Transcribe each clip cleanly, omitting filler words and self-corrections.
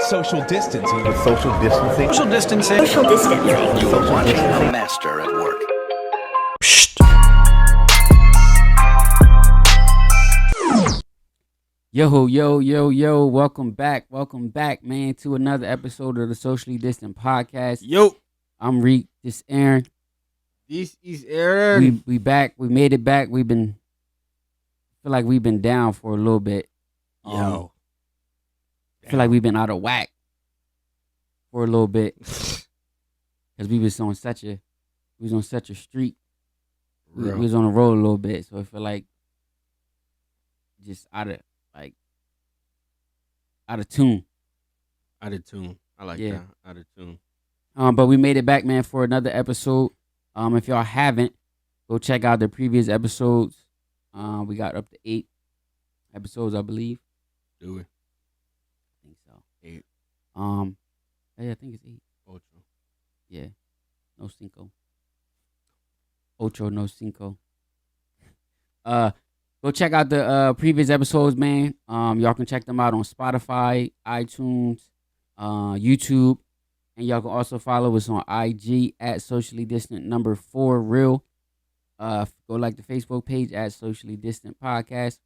Social distancing. Social distancing. Social distancing. Social distancing. You are watching a master at work. Yo, welcome back, man, to another episode of the Socially Distant Podcast. Yo, I'm Reek, this Aaron. this is Aaron. We back, we made it back. Feel like we've been down for a little bit. I feel like we've been out of whack for a little bit because we was on such a streak. We was on the road a little bit, so I feel like just out of tune. Out of tune. I like Yeah. that. Out of tune. But we made it back, man, for another episode. If y'all haven't, go check out the previous episodes. We got up to 8 episodes, I believe. Do it. I think so. 8. Yeah, I think it's 8. Ocho. Yeah. No cinco. Ocho, no cinco. Go check out the previous episodes, man. Y'all can check them out on Spotify, iTunes, YouTube, and y'all can also follow us on IG at Socially Distant #4Real. Go like the Facebook page at Socially Distant Podcast.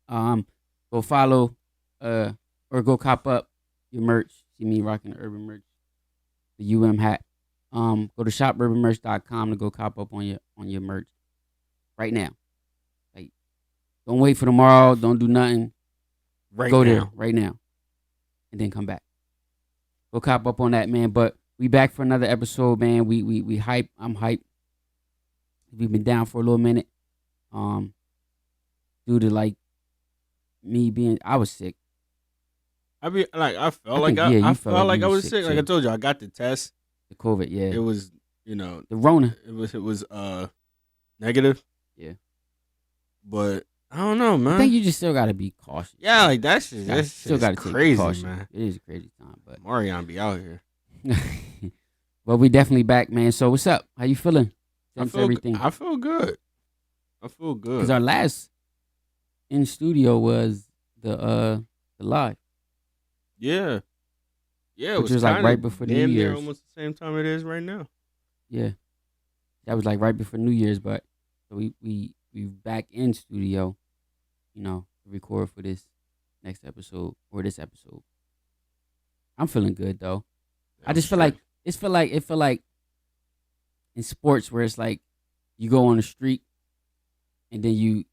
Go follow or go cop up your merch. See me rocking the urban merch, the UM hat. Go to shopunbanmerch.com to go cop up on your merch right now. Like, don't wait for tomorrow. Don't do nothing. Go there right now, and then come back. Go cop up on that, man. But we back for another episode, man. We hype. I'm hype. We've been down for a little minute. Due to me I was sick. I felt I like think, I you felt felt like like I you was was sick. sick, Like I too. told you, I got the test. The COVID, yeah. It was, The Rona. it was negative. Yeah. But I don't know, man. I think you just still gotta be cautious. Yeah, like that shit. Yeah, That still shit gotta is take crazy, precaution. man. It is a crazy time, but Marion be out here. but we definitely back, man. So what's up? How you feeling? Since everything. I feel good. I feel good. Because our last in studio was the live. Yeah. Yeah, it Which was was, like, kinda right before New damn near Year's. almost the same time it is right now. Yeah. That was like right before New Year's, but so we back in studio, to record for this next episode or this episode. I'm feeling good though. I just feel like it feel like in sports where it's like you go on the street and then you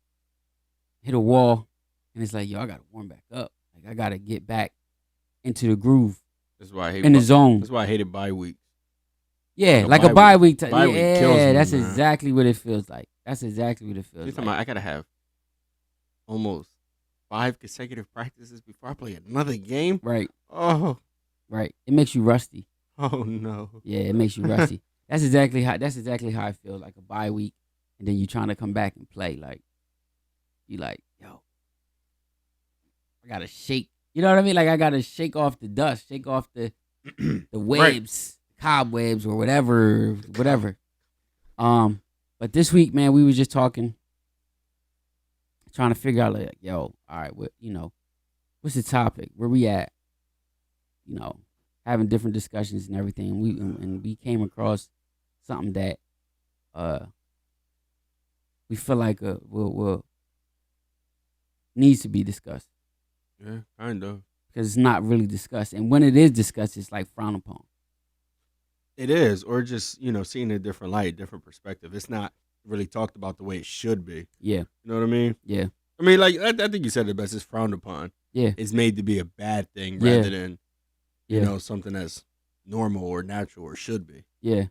hit a wall and it's like, yo, I gotta warm back up. Like I gotta get back into the groove, That's why I hate in the zone. That's why I hated bye weeks. Yeah, Like like a a bye bye week. bye week kills Yeah, me, that's man. exactly what it feels like. That's exactly what it feels This like. time I gotta have almost 5 consecutive practices before I play another game. Right, Oh, right. It makes you rusty. oh no. Yeah, it makes you rusty. That's exactly how I feel. Like a bye week, and then you trying to come back and play. Like you like, yo, I gotta shake. You know what I mean? Like I gotta shake off the dust, shake off the webs, cobwebs, or whatever. But this week, man, we was just talking, trying to figure out like, yo, all right, what's the topic? Where we at? Having different discussions and everything. And we came across something that we feel like will needs to be discussed Yeah, kind of. because it's not really discussed. And when it is discussed, it's like frowned upon. It is, or just seeing a different light, different perspective. It's not really talked about the way it should be. Yeah, You know what I mean? yeah, I mean, like I think you said it best. It's frowned upon. yeah, It's made to be a bad thing Yeah. rather than yeah, something that's normal or natural or should be. yeah.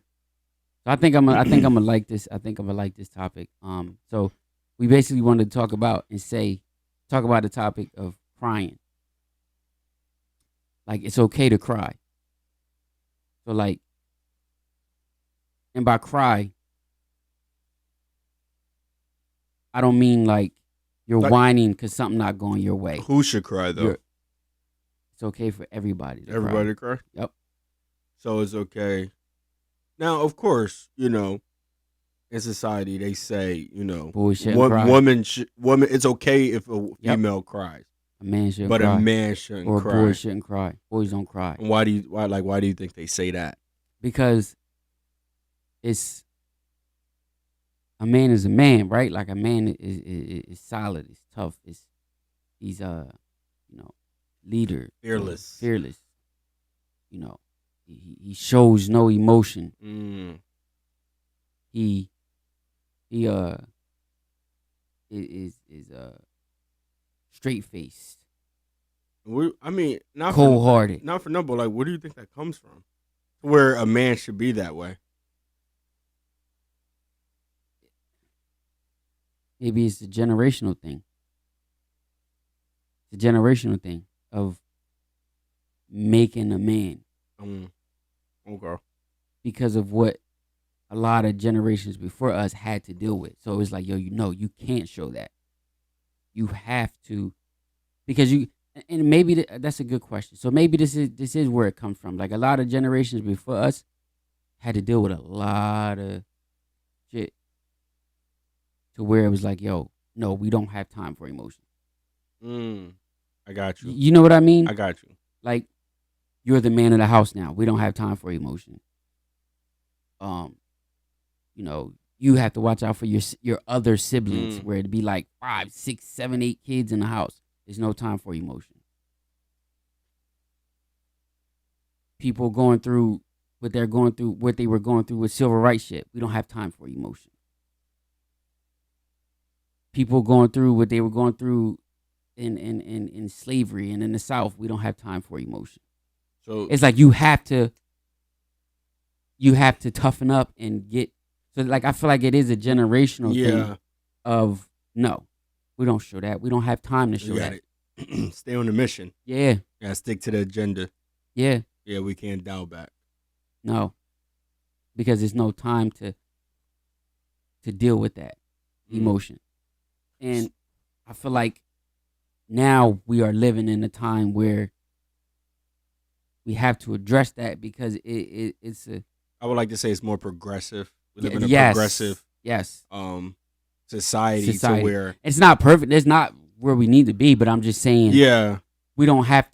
So I think I'm gonna like this. I think I'm gonna like this topic. So we basically wanted to talk about the topic of crying. Like it's okay to cry. So like, and by cry, I don't mean like you're Like- whining because something not going your way. Who should cry though? You're- It's okay for everybody to cry. Everybody cry? Yep. So it's okay. Now, of course, in society they say, Boys shouldn't wo- cry. woman, it's okay if a female cries. man shouldn't but a cry, man shouldn't or a boy cry. shouldn't cry. Boys don't cry And why do you think they say that? because it's a man is a man, right? Like a man is solid, is tough, he's you know, leader, Fearless. fearless. You know, he shows no emotion. Mm. He is straight faced, I mean, cold hearted. not for nothing, but like, where do you think that comes from? Where a man should be that way? Maybe it's a generational thing. It's a generational thing of making a man Okay. because of what a lot of generations before us had to deal with. So it's like, yo, you can't show that. You have to, because and maybe that's a good question. So maybe this is where it comes from. Like a lot of generations before us had to deal with a lot of shit to where it was like, yo, no, we don't have time for emotion. I got you. You know what I mean? I got you. Like, you're the man of the house now. We don't have time for emotion. You have to watch out for your other siblings, where it'd be like 5, 6, 7, 8 kids in the house. There's no time for emotion. People going through what they were going through with civil rights shit. We don't have time for emotion. People going through what they were going through in slavery and in the South. We don't have time for emotion. So it's like you have to toughen up and get. So like I feel like it is a generational thing of no, we don't show that. We don't have time to show that. Stay on the mission. Yeah. Gotta stick to the agenda. Yeah. Yeah, we can't dial back. No. Because there's no time to deal with that emotion. And I feel like now we are living in a time where we have to address that because it's a. I would like to say it's more progressive. We live in a progressive society to where it's not perfect. It's not where we need to be, but I'm just saying. Yeah. We don't have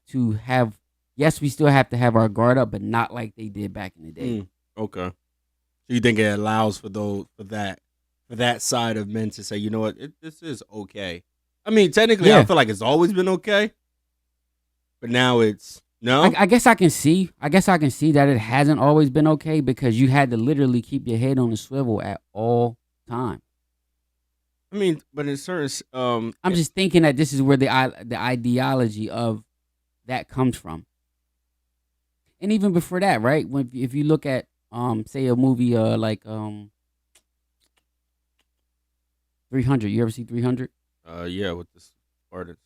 to have. Yes, we still have to have our guard up, but not like they did back in the day. Okay. So you think it allows for that side of men to say, you know what, this is okay. I mean, technically, I feel like it's always been okay, but now it's no. I guess I can see. That it hasn't always been okay because you had to literally keep your head on the swivel at all time. I mean, but in certain, I'm just thinking that this is where the ideology of that comes from, and even before that, right? If you look at say a movie like 300, you ever see 300? Yeah, with the Spartan.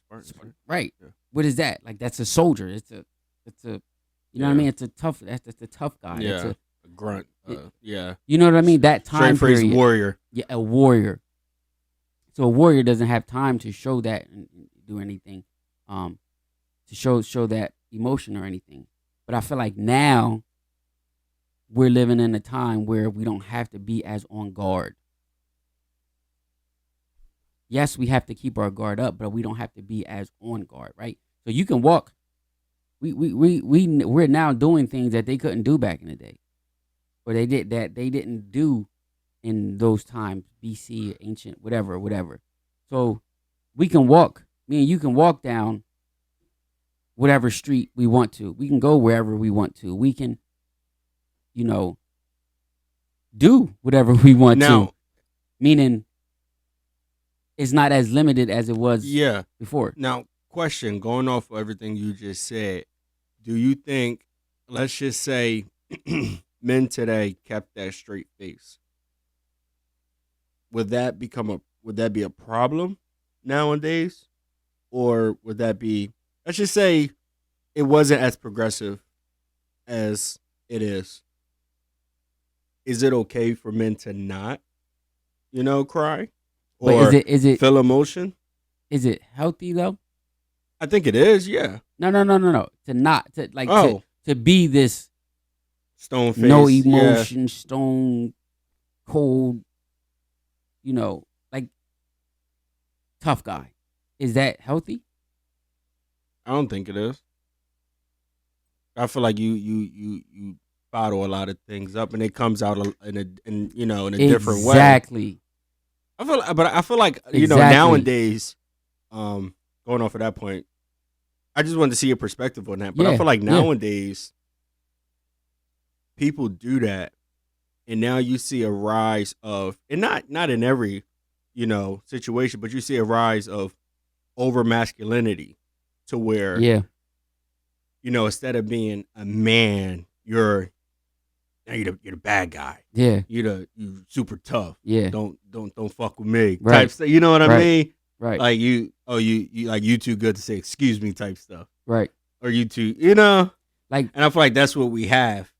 Right. Yeah. What is that? Like that's a soldier. It's a you know what I mean? It's a tough. That's the tough guy. Yeah. It's a grunt. Yeah. You know what I mean? That time straight-faced period. warrior. Yeah, a warrior. So a warrior doesn't have time to show that and do anything, to show that emotion or anything. But I feel like now we're living in a time where we don't have to be as on guard. Yes, we have to keep our guard up, but we don't have to be as on guard, right? So you can walk. We're now doing things that they couldn't do back in the day, or they didn't do in those times, BC, ancient, whatever. So we can walk. Me and you can walk down whatever street we want to. We can go wherever we want to. We can, do whatever we want to. Meaning, it's not as limited as it was before. Now, question, going off of everything you just said, do you think, let's just say, men today kept that straight face? Would that be a problem nowadays? Or would that be, let's just say it wasn't as progressive as it is. Is it okay for men to not, cry? Or is it feel emotion? Is it healthy though? I think it is, yeah. No. To be this stone face, no emotion, stone cold, like tough guy. Is that healthy? I don't think it is. I feel like you bottle a lot of things up, and it comes out in a different way. Exactly. I feel like Exactly. nowadays, going off of that point, I just wanted to see your perspective on that. But I Yeah, feel like yeah. nowadays people do that, and now you see a rise of, and not in every situation, but you see a rise of over masculinity to where Yeah. instead of being a man, you're the bad guy. Yeah. You super tough. Yeah. Don't fuck with me. Right. Type stuff. You know what I Right. mean? Right. Like you like you too good to say excuse me type stuff. Right. Or you too, Like, and I feel like that's what we have.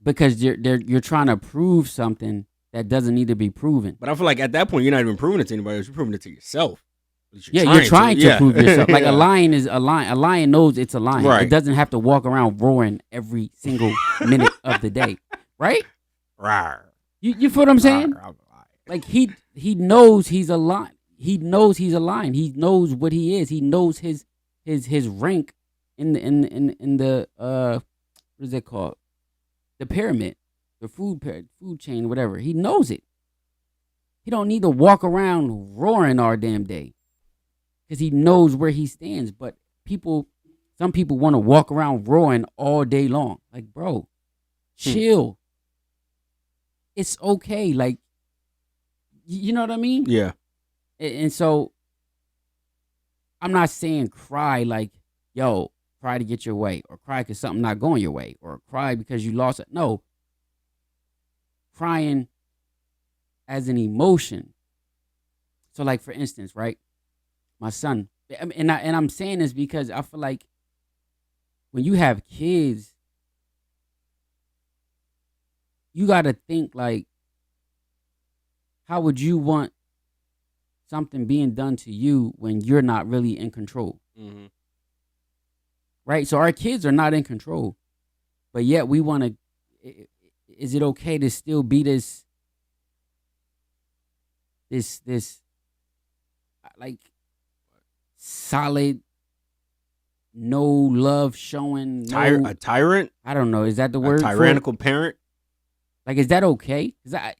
because you're trying to prove something that doesn't need to be proven. But I feel like at that point you're not even proving it to anybody else. You're proving it to yourself. You're trying to prove yourself. Like Yeah. a lion is a lion. A lion knows it's a lion. Right. It doesn't have to walk around roaring every single minute of the day. Right? Rawr. You feel what I'm saying? Rawr, I'm lying. Like he knows he's a lion. He knows he's a lion. He knows what he is. He knows his rank in the what is it called? The pyramid, the food chain, whatever. He knows it. He don't need to walk around roaring all damn day, because he knows where he stands. But some people want to walk around roaring all day long. Like, bro, chill. It's okay. Like, you know what I mean? Yeah. And so I'm not saying cry like, yo, cry to get your way, or cry because something not going your way, or cry because you lost it. No. Crying as an emotion. So, like, for instance, right? My son, and I'm saying this because I feel like when you have kids, you got to think like, how would you want something being done to you when you're not really in control? Mm-hmm. Right? So our kids are not in control, but yet we want to. Is it okay to still be this like solid, no love showing, A tyrant? I don't know. Is that the A word? tyrannical parent? Like, is that okay? Because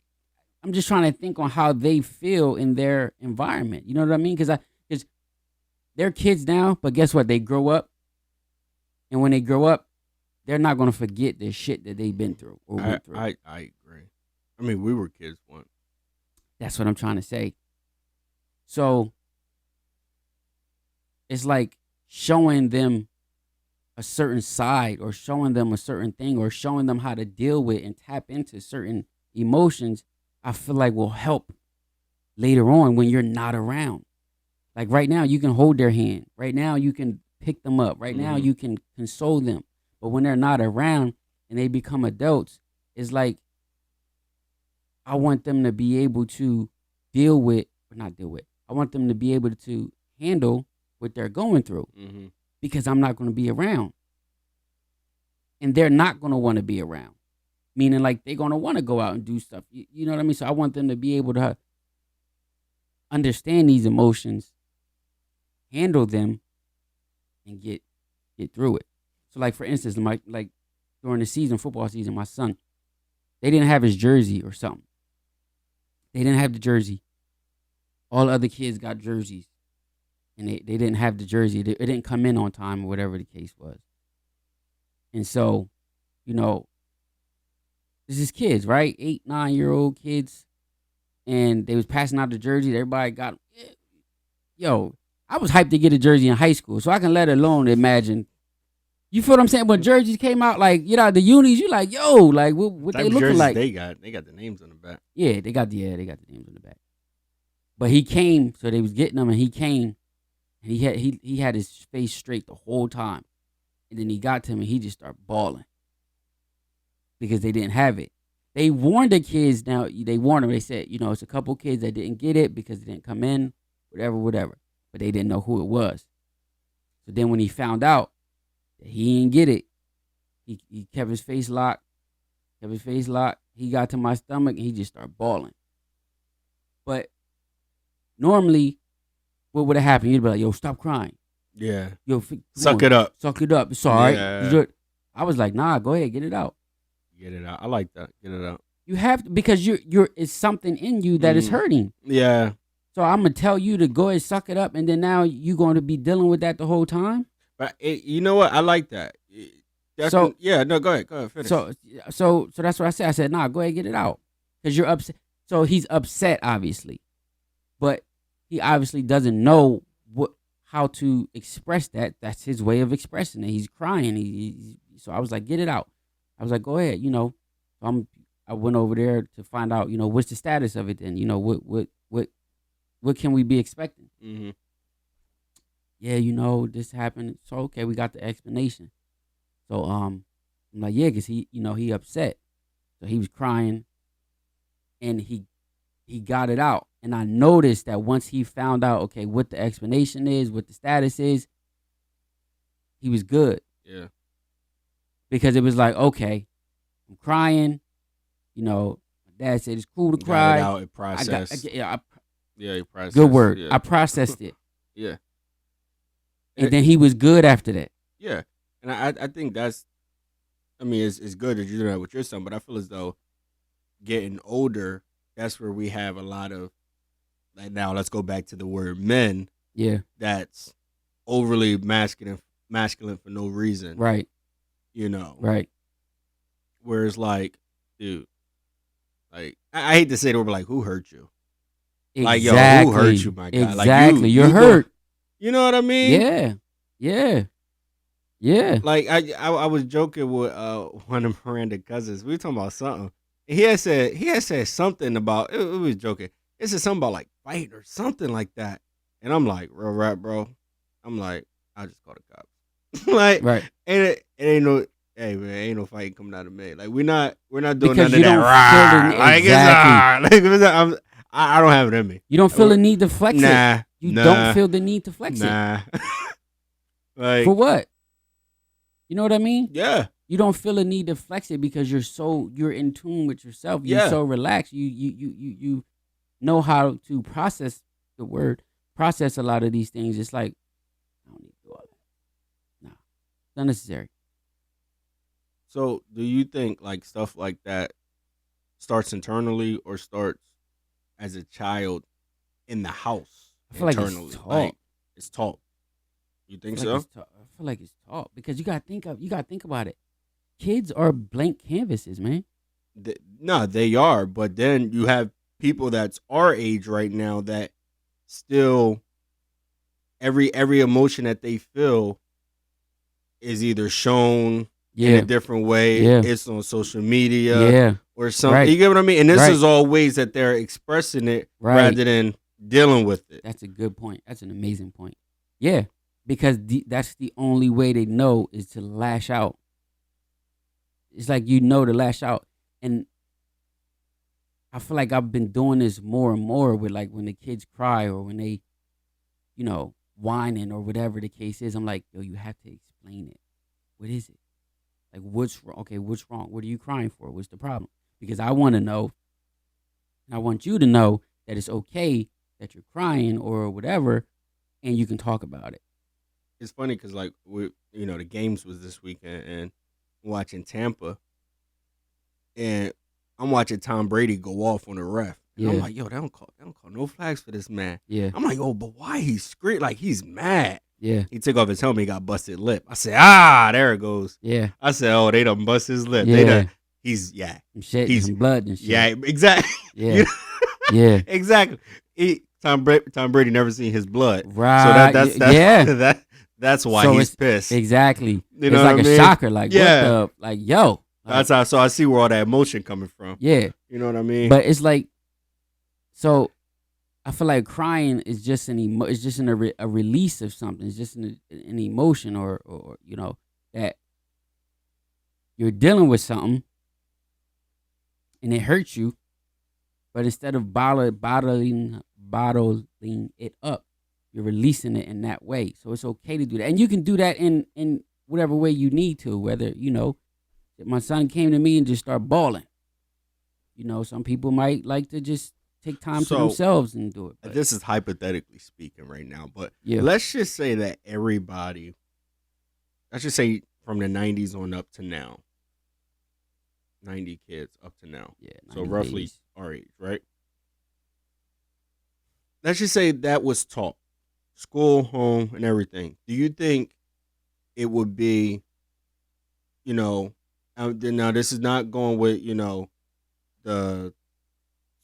I'm just trying to think on how they feel in their environment. You know what I mean? Because they're kids now, but guess what? They grow up, and when they grow up, they're not going to forget the shit that they've been through or went through. I agree. I mean, we were kids once. That's what I'm trying to say. So it's like showing them a certain side, or showing them a certain thing, or showing them how to deal with and tap into certain emotions, I feel like will help later on when you're not around. Like right now, you can hold their hand. Right now, you can pick them up. Right now, you can console them. But when they're not around and they become adults, it's like I want them to be able to I want them to be able to handle what they're going through, because I'm not going to be around. And they're not going to want to be around. Meaning, like, they're going to want to go out and do stuff. You know what I mean? So I want them to be able to understand these emotions, handle them, and get through it. So, like, for instance, like during the football season, my son, they didn't have his jersey or something. They didn't have the jersey. All the other kids got jerseys, and they didn't have the jersey. It didn't come in on time, or whatever the case was. And so, this is kids, right? 8, 9-year-old kids, and they was passing out the jerseys. Everybody got them. Yo, I was hyped to get a jersey in high school, so I can let alone imagine. You feel what I'm saying? When jerseys came out, like, the unis, you like, yo, like, what they looking like? They got the names on the back. Yeah, they got the names on the back. But he came, so they was getting them, and he came, and he had his face straight the whole time. And then he got to him, and he just started bawling because they didn't have it. They warned the kids. Now, they warned them. They said, it's a couple kids that didn't get it because they didn't come in, whatever. But they didn't know who it was. So then when he found out that he didn't get it, he kept his face locked. He got to my stomach, and he just started bawling. But normally, what would have happened? You'd be like, yo, stop crying. Yeah. Yo, come Suck on, it up. suck it up. It's all right. Yeah. I was like, nah, go ahead, get it out. Get it out. I like that. Get it out. You have to, because you're it's something in you that is hurting. Yeah. So I'm gonna tell you to go ahead, suck it up, and then now you're going to be dealing with that the whole time. But you know what? I like that. So yeah, no, go ahead, finish. So that's what I said. I said, nah, go ahead, get it out, because you're upset. So he's upset, obviously, but he obviously doesn't know how to express that. That's his way of expressing it. He's crying. So I was like, get it out. I was like, go ahead, I went over there to find out, what's the status of it then? What can we be expecting? Mm-hmm. Yeah, this happened. So okay, we got the explanation. So I'm like, yeah, because he upset. So he was crying and he got it out. And I noticed that once he found out, okay, what the explanation is, what the status is, he was good. Yeah. Because it was like, okay, I'm crying. My dad said it's cool to cry. Got it out, it processed. You processed. Good word. Yeah. I processed it. Yeah. And then he was good after that. Yeah. And I think it's good that you do that with your son, but I feel as though getting older, that's where we have a lot of, like, now let's go back to the word men. Yeah. That's overly masculine for no reason. Right. Right. Whereas, like, dude, like, I hate to say it, but like, who hurt you? Exactly. Like, yo, who hurt you, my guy? Exactly. Like, you're hurt. You know what I mean? Yeah. Yeah. Yeah. Like, I was joking with one of Miranda's cousins. We were talking about something. And he had said something about, it was joking. It said something about, like, fight or something like that. And I'm like, real rap, bro. I'm like, I'll just call the cops. Like, right. And it ain't no, hey, man, ain't no fighting coming out of me. Like, we're not doing because none of that. Like, exactly. Like, I don't have it in me. You don't feel the need to flex it. You don't feel the need to flex it. Like, for what? You know what I mean? Yeah. You don't feel a need to flex it because you're in tune with yourself. You're so relaxed. You know how to process a lot of these things. It's like, I don't need to do all that. No, it's unnecessary. So, do you think like stuff like that starts internally or starts as a child in the house? I feel internally? Like it's taught. Like, it's taught. You think so? I feel like it's taught because you gotta think about it. Kids are blank canvases, man. No, they are. But then you have people that's our age right now that still every emotion that they feel is either shown in a different way. Yeah. It's on social media or something. Right. You get what I mean? And this is all ways that they're expressing it rather than dealing with it. That's a good point. That's an amazing point. Yeah, because that's the only way they know is to lash out. It's like to lash out. And I feel like I've been doing this more and more with like when the kids cry or when they, whining or whatever the case is. I'm like, yo, you have to explain it. What is it? Like, what's wrong? Okay, what's wrong? What are you crying for? What's the problem? Because I want to know, and I want you to know that it's okay that you're crying or whatever, and you can talk about it. It's funny because, like, the games was this weekend, and watching Tampa, and I'm watching Tom Brady go off on the ref. And I'm like, yo, they don't call no flags for this man. Yeah. I'm like, oh, but why he's screaming? Like, he's mad. Yeah. He took off his helmet, he got busted lip. I said, there it goes. Yeah. I said, oh, they done bust his lip. Yeah. He's some blood and shit. Yeah, exactly. Yeah. Yeah. Exactly. Tom Brady never seen his blood. Right. So that's why he's pissed. Exactly. You know it's like a shocker. Like, what the, like, yo. That's how, so I see where all that emotion coming from. Yeah. You know what I mean? But it's like, so I feel like crying is just it's just a release of something. It's just an emotion or that you're dealing with something and it hurts you, but instead of bottling it up, you're releasing it in that way. So it's okay to do that. And you can do that in whatever way you need to, whether, my son came to me and just start bawling. Some people might like to just take time to So, themselves and do it. But, This is hypothetically speaking right now, but yeah. let's just say that everybody, let's just say from the 90s on up to now, 90 kids up to now. Yeah. So 90 roughly babies. our age, right? Let's just say that was taught, school, home, and everything. Do you think it would be, now this is not going with, the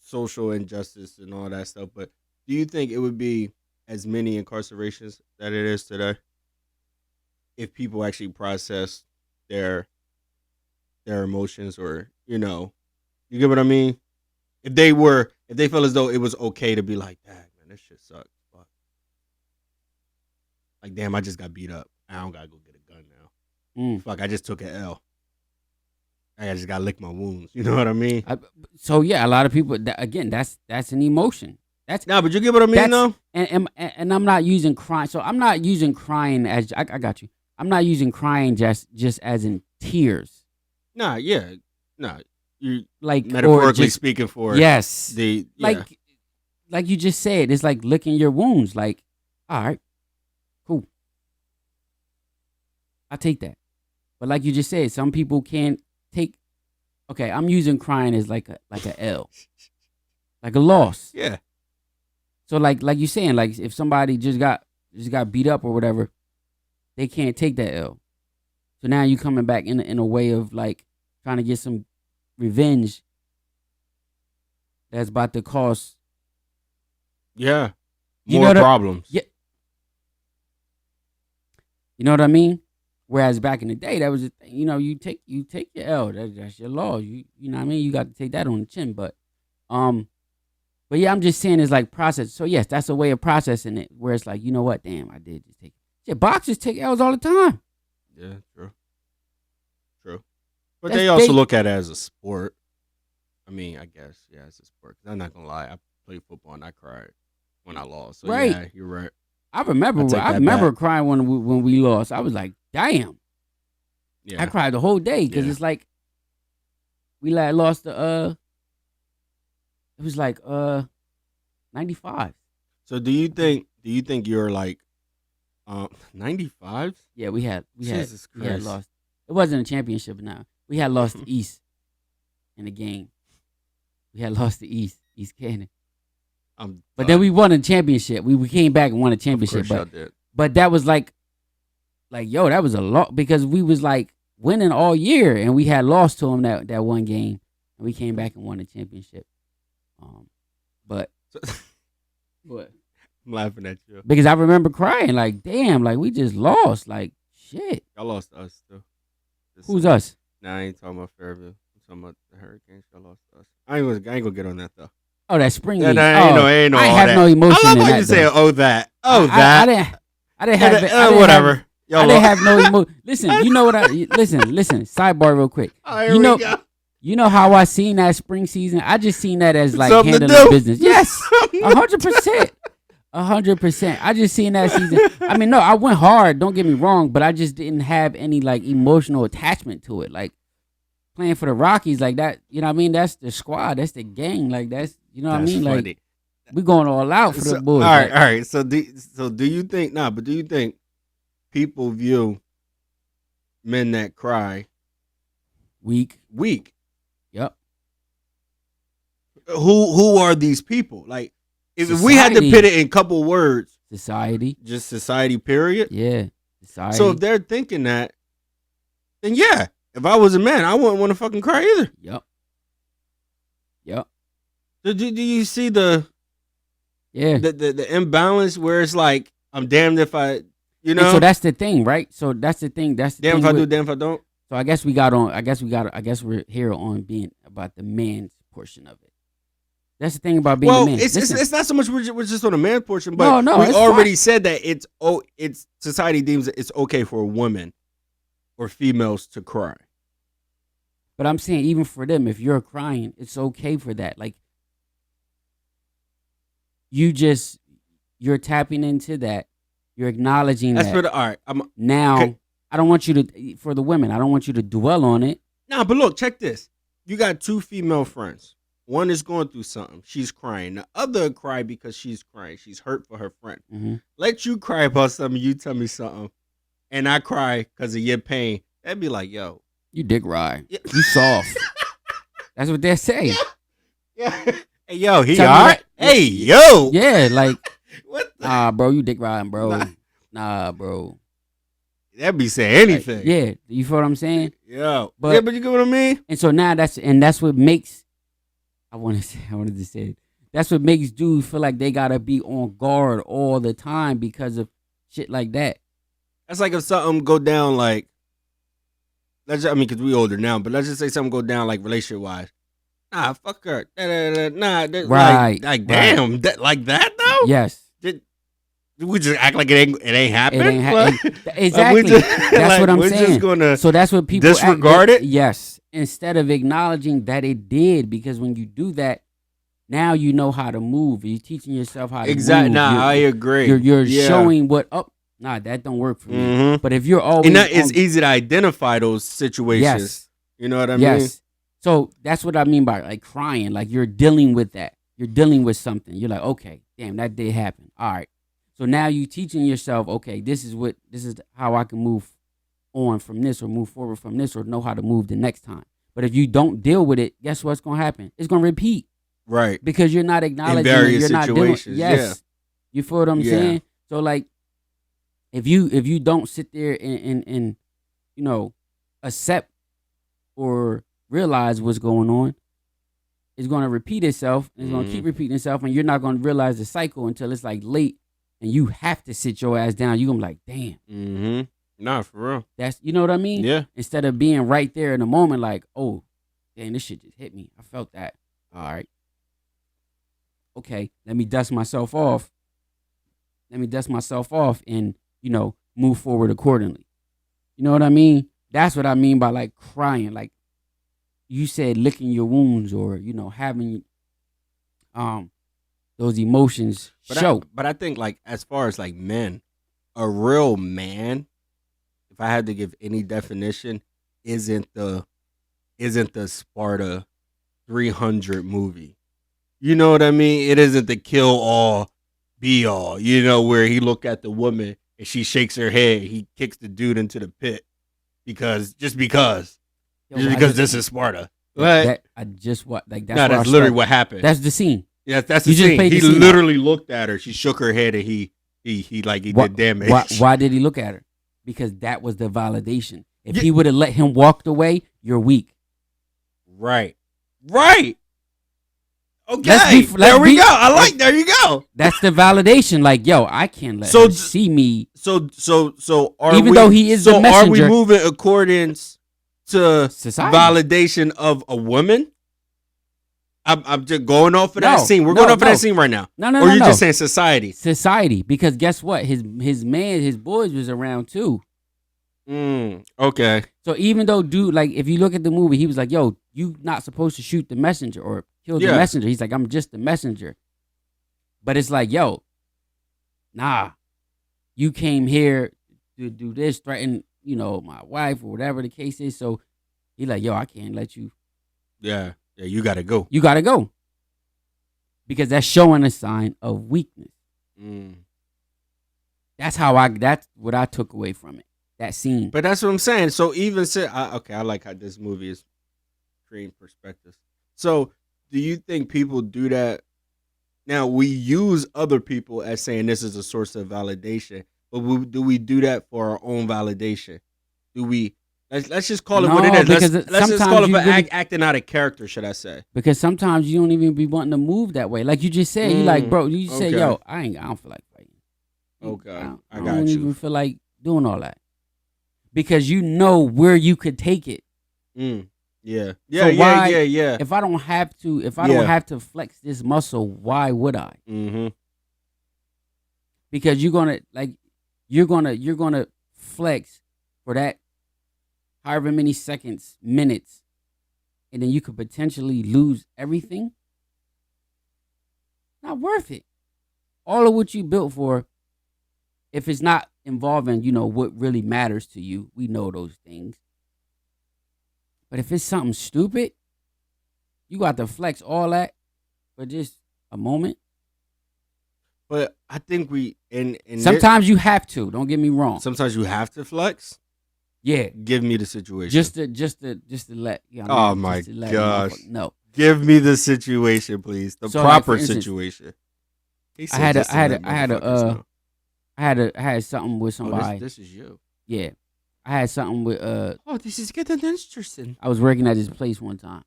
social injustice and all that stuff, but do you think it would be as many incarcerations that it is today if people actually process their emotions, or you get what I mean? If they felt as though it was okay to be like, "Dang, man, this shit sucks." Fuck. Like, damn, I just got beat up. I don't gotta go get a gun now. Fuck, I just took an L. I just gotta lick my wounds. You know what I mean? So yeah, a lot of people. Again, that's an emotion. That's but you get what I mean, though. And I'm not using crying. So I'm not using crying as I got you. I'm not using crying just as in tears. Nah, yeah, nah. You like metaphorically speaking for yes, like you just said, it's like licking your wounds. Like, all right, cool, I take that. But like you just said, some people can't take. Okay, I'm using crying as like a L, like a loss. Yeah. So like you saying, like if somebody just got beat up or whatever, they can't take that L. So now you coming back in a way of like trying to get some revenge that's about to cause more problems. Yeah. You know what I mean? Whereas back in the day, that was a thing. You take your L. That's your law. You know what I mean? You got to take that on the chin. But yeah, I'm just saying it's like process. So yes, that's a way of processing it. Where it's like, you know what? Damn, I did just take it. Yeah, boxers take L's all the time. Yeah, true. But they also look at it as a sport. I mean, I guess, yeah, it's a sport. 'Cause I'm not gonna lie, I played football and I cried when I lost. So right. Yeah, you're right. I remember crying when we lost. I was like, damn. Yeah. I cried the whole day because it's like we lost the it was like 95. So do you think you're like 95? Yeah, we had lost. It wasn't a championship now. We had lost to East in the game. We had lost to East Cannon. But then we won a championship. We came back and won a championship. But that was like yo, that was a lot because we was like winning all year and we had lost to them that one game and we came back and won a championship. But what? I'm laughing at you because I remember crying like, damn, like we just lost, like shit. Y'all lost to us too. Who's us? Nah, I ain't talking about Fairview. I'm talking about the Hurricanes. Y'all lost to us. I ain't gonna get on that though. Oh, that spring game. Ain't no. I have no emotion. I love in how that, you say, that. I didn't have whatever. I didn't have no emotion. Listen, you know what listen. Sidebar real quick. You know how I seen that spring season? I just seen that as like something handling business. Yes, 100%. 100%. I just seen that season. I mean, no, I went hard. Don't get me wrong, but I just didn't have any like emotional attachment to it. Like playing for the Rockies, like that. You know what I mean? That's the squad. That's the gang. Like that's what I mean. Funny. Like we going all out for the boys. All right. So do you think? But do you think people view men that cry weak? Yep. Who are these people? Like. If we had to put it in a couple words, society, just society, period. Yeah, society. So if they're thinking that, then yeah, if I was a man, I wouldn't want to fucking cry either. Yep. Do you see the imbalance where it's like I'm damned if I, And so that's the thing, right? So that's the thing. That's the damn thing if I do, damn if I don't. So I guess we're here on being about the man's portion of it. That's the thing about being a man. It's not so much we're just on the man portion, but we already said that it's society deems it's okay for women or females to cry. But I'm saying even for them, if you're crying, it's okay for that. Like you're tapping into that. You're acknowledging that. All right. Now, I don't want you to, for the women, I don't want you to dwell on it. Nah, but look, check this. You got two female friends. One is going through something. She's crying. The other cry because she's crying. She's hurt for her friend. Mm-hmm. Let you cry about something. You tell me something, and I cry because of your pain. That'd be like, yo, You dick ride. Yeah. You soft. That's what they're saying. yeah. Hey, yo, he Tell me all right? that- Hey, yo. Yeah, like, What the? nah, bro, you dick riding, bro. Nah. Nah, bro. That'd be saying Like, anything. yeah, you feel what I'm saying? Yeah. But- Yeah, but you get what I mean? And so now that's what makes I wanted to say it. That's what makes dudes feel like they gotta be on guard all the time because of shit like that. That's like if something go down, like, because we older now, but let's just say something go down, like, relationship-wise. Nah, fuck her. Nah, Right, like damn, like that, though? Yes. Did we just act like it ain't happened? It ain't Like, exactly. we just- That's like, what I'm we're saying. just gonna So that's what people disregard it? Yes. Instead of acknowledging that it did, because when you do that, now you know how to move. You're teaching yourself how to exactly. move. Nah, I agree. You're Yeah. showing what nah, that don't work for me. Mhm. But if you're always And that it's on- easy to identify those situations. yes. You know what I mean? Yes. So that's what I mean by like crying. Like you're dealing with that. You're dealing with something. You're like, okay, damn, that did happen. All right. So now you teaching yourself, okay, this is how I can move on from this or move forward from this or know how to move the next time. But if you don't deal with it, guess what's gonna happen? It's gonna repeat Right. because you're not acknowledging it, various you're not dealing. situations, Yes. You feel what I'm Yeah. saying? So like if you don't sit there and accept or realize what's going on, it's going to repeat itself. It's going to keep repeating itself, and you're not going to realize the cycle until it's like late, and you have to sit your ass down. You're going to be like, damn, Mm-hmm. Nah, for real. that's, you know what I mean? Yeah. Instead of being right there in the moment, like, oh, damn, this shit just hit me. I felt that. All right. Okay, let me dust myself off. And, move forward accordingly. You know what I mean? That's what I mean by like crying. Like you said, licking your wounds or, having those emotions show. But I think, like, as far as like men, a real man, if I had to give any definition, isn't the Sparta 300 movie. You know what I mean? It isn't the kill all, be all. Where he look at the woman and she shakes her head, he kicks the dude into the pit because Yo, this is Sparta. Like, that's that's literally what happened. That's the scene. Yeah, that's the You just scene. played the He scene literally looked at her. She shook her head, and he did damage. Why did he look at her? Because that was the validation. If Yeah. he would have let him walk away, you're weak. Right. Okay. Let's There we be- go. There you go. That's the validation. Like, yo, I can't let So her d- see me. So are Even we, though he is the are we messenger- moving accordance to Society. validation of a woman? I'm just going off of that No, scene. We're no, going off of no. that scene right now. No, Or no, you no. just saying society? Society. Because guess what? His boys was around too. Okay. So even though dude, like if you look at the movie, he was like, yo, you not supposed to shoot the messenger or kill the Yeah. messenger. He's like, I'm just the messenger. But it's like, yo, nah, you came here to do this, threaten, my wife or whatever the case is. So he's like, yo, I can't let you. Yeah. You got to go. You got to go. Because that's showing a sign of weakness. That's what I took away from it. That scene. But that's what I'm saying. So even I like how this movie is creating perspectives. So do you think people do that? Now we use other people as saying this is a source of validation, but do we do that for our own validation? Do we? Let's just call it what it No, is. because Let's just sometimes call it you for really- acting out of character, should I say? Because sometimes you don't even be wanting to move that way. Like you just said, you like, bro, you say, okay. yo, I don't feel like fighting. Okay, I got don't you. even feel like doing all that. Because you know where you could take it. Yeah. Yeah. If I don't have to, Yeah. don't have to flex this muscle, why would I? Mm-hmm. Because you're gonna flex for that however many seconds, minutes, and then you could potentially lose everything. Not worth it. All of what you built for, if it's not involving, what really matters to you, we know those things. But if it's something stupid, You got to flex all that for just a moment. But I think we in Sometimes you have to. Don't get me wrong. sometimes you have to flex. Yeah, Give me the situation. just to let. You know what I Oh mean? my Just to let gosh. motherfucker know. Give me the situation, please. The So, like, proper for instance, situation. He I said had just to let I motherfuckers know. I had something with Oh, somebody. this is you. Yeah, I had something with Oh, this is getting interesting. I was working at this place one time.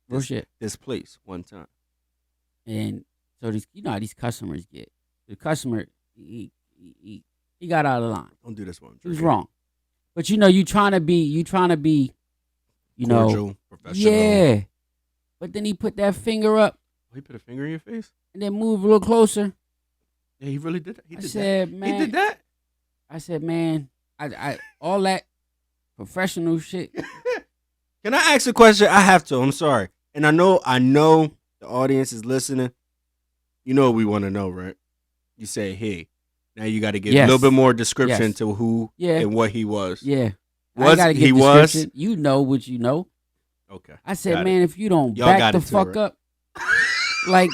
Real This- shit. This place one time. And so these, you know how these customers get. The customer, he got out of line. Don't do this one. He was wrong. But you know, you trying to be, you know, Cordial, professional. yeah. But then he put that finger up Oh, he put a finger in your face. and then moved a little closer. Yeah, he really did that. He I did said, that. man, He did that. I said, man, I all that professional shit. Can I ask a question? I have to. I'm sorry. And I know the audience is listening. You know what we want to know, right? You say, hey. Now you got to give a Yes. little bit more description Yes. to who Yeah. and what he was. Yeah. I Was gotta give he was? description. You know what you know. Okay. I said, Got it. man, if you don't Y'all back got the it too, fuck right? up, like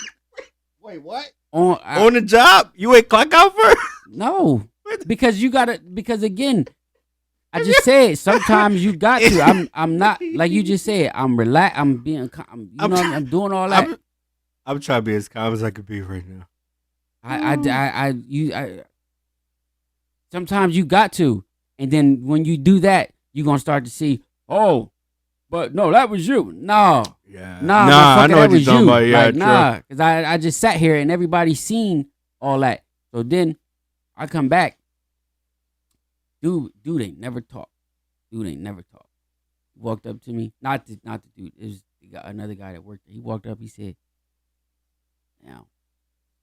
Wait, what? on On the job? You ain't clock out first? no, because you gotta. Because again, I just said sometimes you got to. I'm not like you just said. I'm relaxed. I'm being. I'm doing all that. I'm trying to be as calm as I could be right now. Sometimes you got to, and then when you do that, you're gonna start to see. Oh, but no, that was you. No, Yeah. nah, I motherfucker, know that what you're was talking you. about. Yeah, like, true. nah, because I just sat here and everybody seen all that. So then I come back. Dude ain't never talk. Dude ain't never talk. He walked up to me. Not the dude. It was another guy that worked there. He walked up. He said, "Now,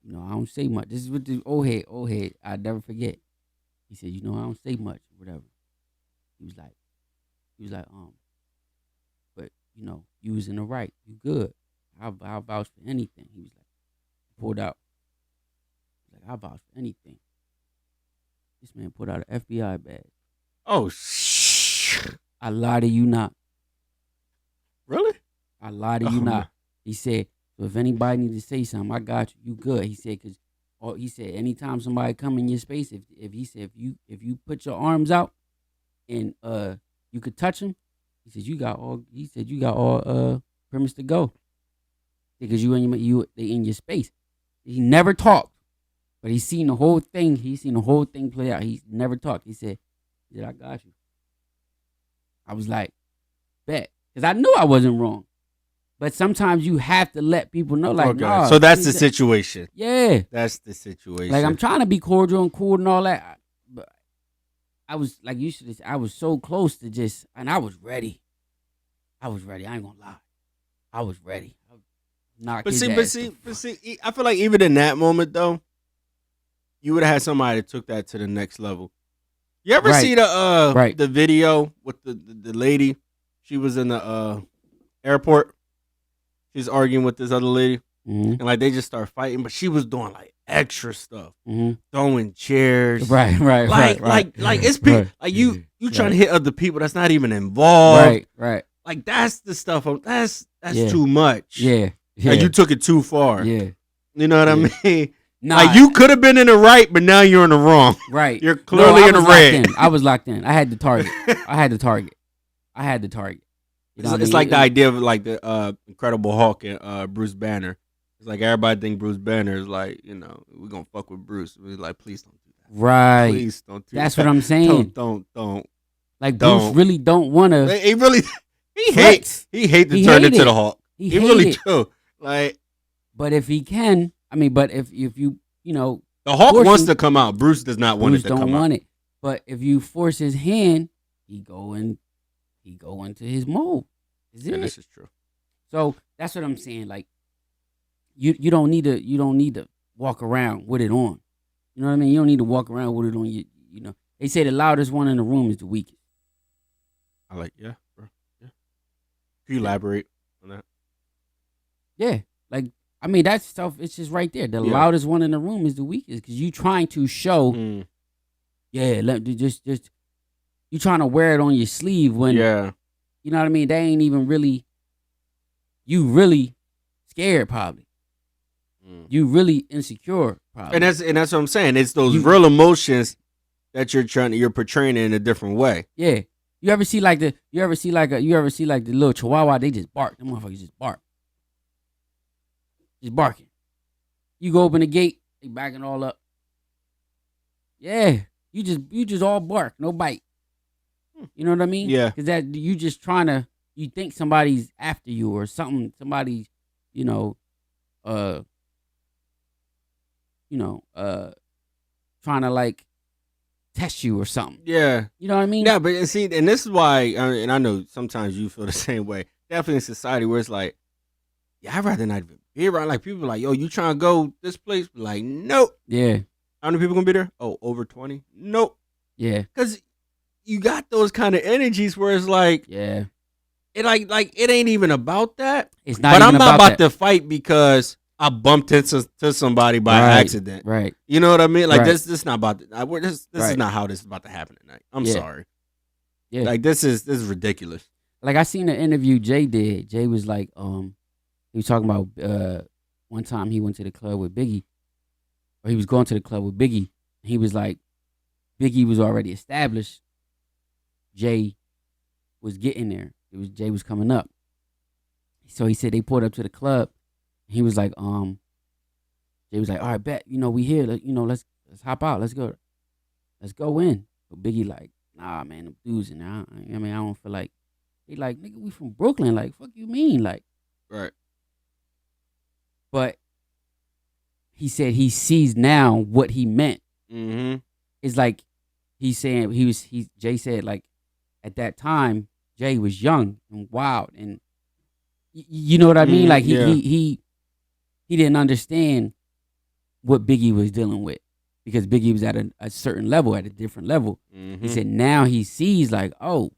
you know, I don't say much. This is what the old head. I'd never forget." He said, "You know, I don't say much, whatever." He was like, but you know, you was in the right. You good. I'll vouch for anything. He was like, pulled out. He was like, I'll vouch for anything. This man pulled out an FBI badge. Oh, I lie to you not. really? I lie to Oh, you man. not. He said, so if anybody need to say something, I got you. You good. He said, because he said, anytime somebody come in your space, if you put your arms out and you could touch him, he said you got all premise to go. Because they in your space. He never talked. But he's seen the whole thing. He's seen the whole thing play out. He never talked. He said, I got you. I was like, bet. Because I knew I wasn't wrong. But sometimes you have to let people know, like, Okay. nah. So that's the situation. Yeah. That's the situation. Like, I'm trying to be cordial and cool and all that. But I was, like you should have said, I was so close to just, and I was ready. I ain't going to lie. I was ready. But see, I feel like even in that moment, though, you would have had somebody that took that to the next level. You ever see the video with the lady? She was in the airport. She's arguing with this other lady, and like they just start fighting. But she was doing like extra stuff, throwing chairs, right. Like it's people like you trying to hit other people that's not even involved, right. Like that's the stuff. That's Yeah. too much. Yeah. Like you took it too far. Yeah. You know what I mean? Nah, Like you could have been in the right, but now you're in the wrong. Right. You're clearly in the red. I was locked in. I had the target. You know what I It's mean? like the idea of like the Incredible Hulk and Bruce Banner. It's like everybody think Bruce Banner is like, you know, we're gonna fuck with Bruce. We're like, please don't do that. Right. Please don't do That's that. what I'm saying. Don't. Like don't. Bruce really don't want to. He really he flex. hate to He turn hate into it. the Hulk. He He hate really it. do. Like But if he can, but if you know, the Hulk force wants him- to come out. Bruce does not want Bruce it to don't come want out. it. But if you force his hand, he go into his mode. Is Yeah, it? this is true. So that's what I'm saying. Like you don't need to walk around with it on. You know what I mean? You don't need to walk around with it on you. You know, they say the loudest one in the room is the weakest. I like, yeah, bro. Yeah. Can you elaborate on that? Yeah, like that stuff. It's just right there. The loudest one in the room is the weakest because you trying to show. Yeah, just you trying to wear it on your sleeve when. Yeah. You know what I mean? They ain't even really. you really scared probably. You really insecure probably. And that's what I'm saying. It's those You- real emotions that you're portraying in a different way. Yeah. You ever see like the little chihuahua, they just bark. Them motherfuckers just bark. Just barking. You go open the gate, they backing all up. Yeah. You just all bark, no bite. You know what I mean? Yeah. Cause that you just you think somebody's after you or something, somebody's, trying to like test you or something. Yeah. You know what I mean? Yeah, but see, and this is why, and I know sometimes you feel the same way. Definitely in society where it's like, yeah, I'd rather not even be around. Like people like, yo, you trying to go this place? Like, nope. Yeah. How many people gonna be there? Oh, over 20? Nope. Yeah. Because you got those kind of energies where it's like, Yeah. it like it ain't even about that. It's not. But even I'm not about that. to fight because I bumped into somebody by accident. Right. You know what I mean? Like Right. this is not about this Right. is not how this is about to happen tonight. I'm Yeah. sorry. Yeah. Like this is ridiculous. Like I seen an interview Jay did. Jay was like, he was talking about one time he went to the club with Biggie, or he was going to the club with Biggie. And he was like, Biggie was already established. Jay was getting there. Jay was coming up. So he said they pulled up to the club. He was like, Jay was like, all right, bet, we here. Let's hop out. Let's go in. But Biggie like, nah, man, them dudes in there. I don't feel like. He like, nigga, we from Brooklyn. Like, fuck you mean? Like, Right. but he said he sees now what he meant. Mm-hmm. It's like he's saying Jay said like at that time Jay was young and wild and you know what I mean? Like he didn't understand what Biggie was dealing with because Biggie was at a certain level, at a different level. Mm-hmm. He said now he sees like, oh,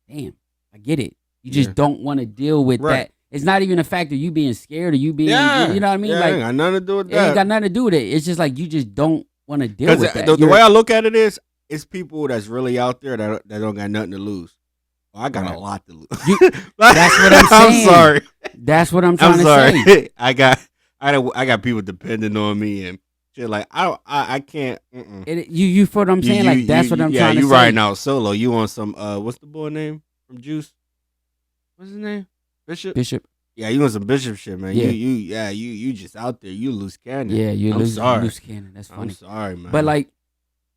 damn, I get it. You just don't want to deal with that. It's not even a fact of you being scared or you being, you know what I mean? Yeah, Like, ain't got nothing to do with it ain't that. got nothing to do with it. It's just like you just don't want to deal with that. The way I look at it is, it's people that's really out there that don't got nothing to lose. Well, I got a lot to lose. That's what I'm saying. I'm sorry. That's what I'm trying I'm to sorry. say. I got people depending on me and shit. Like I can't. You feel what I'm saying? Like that's what I'm trying to say. You riding out solo. You on some what's the boy name from Juice? What's his name? Bishop. Yeah, you on some Bishop shit, man. Yeah. You just out there. You loose cannon. Yeah, you loose cannon. That's funny. I'm sorry, man. But like,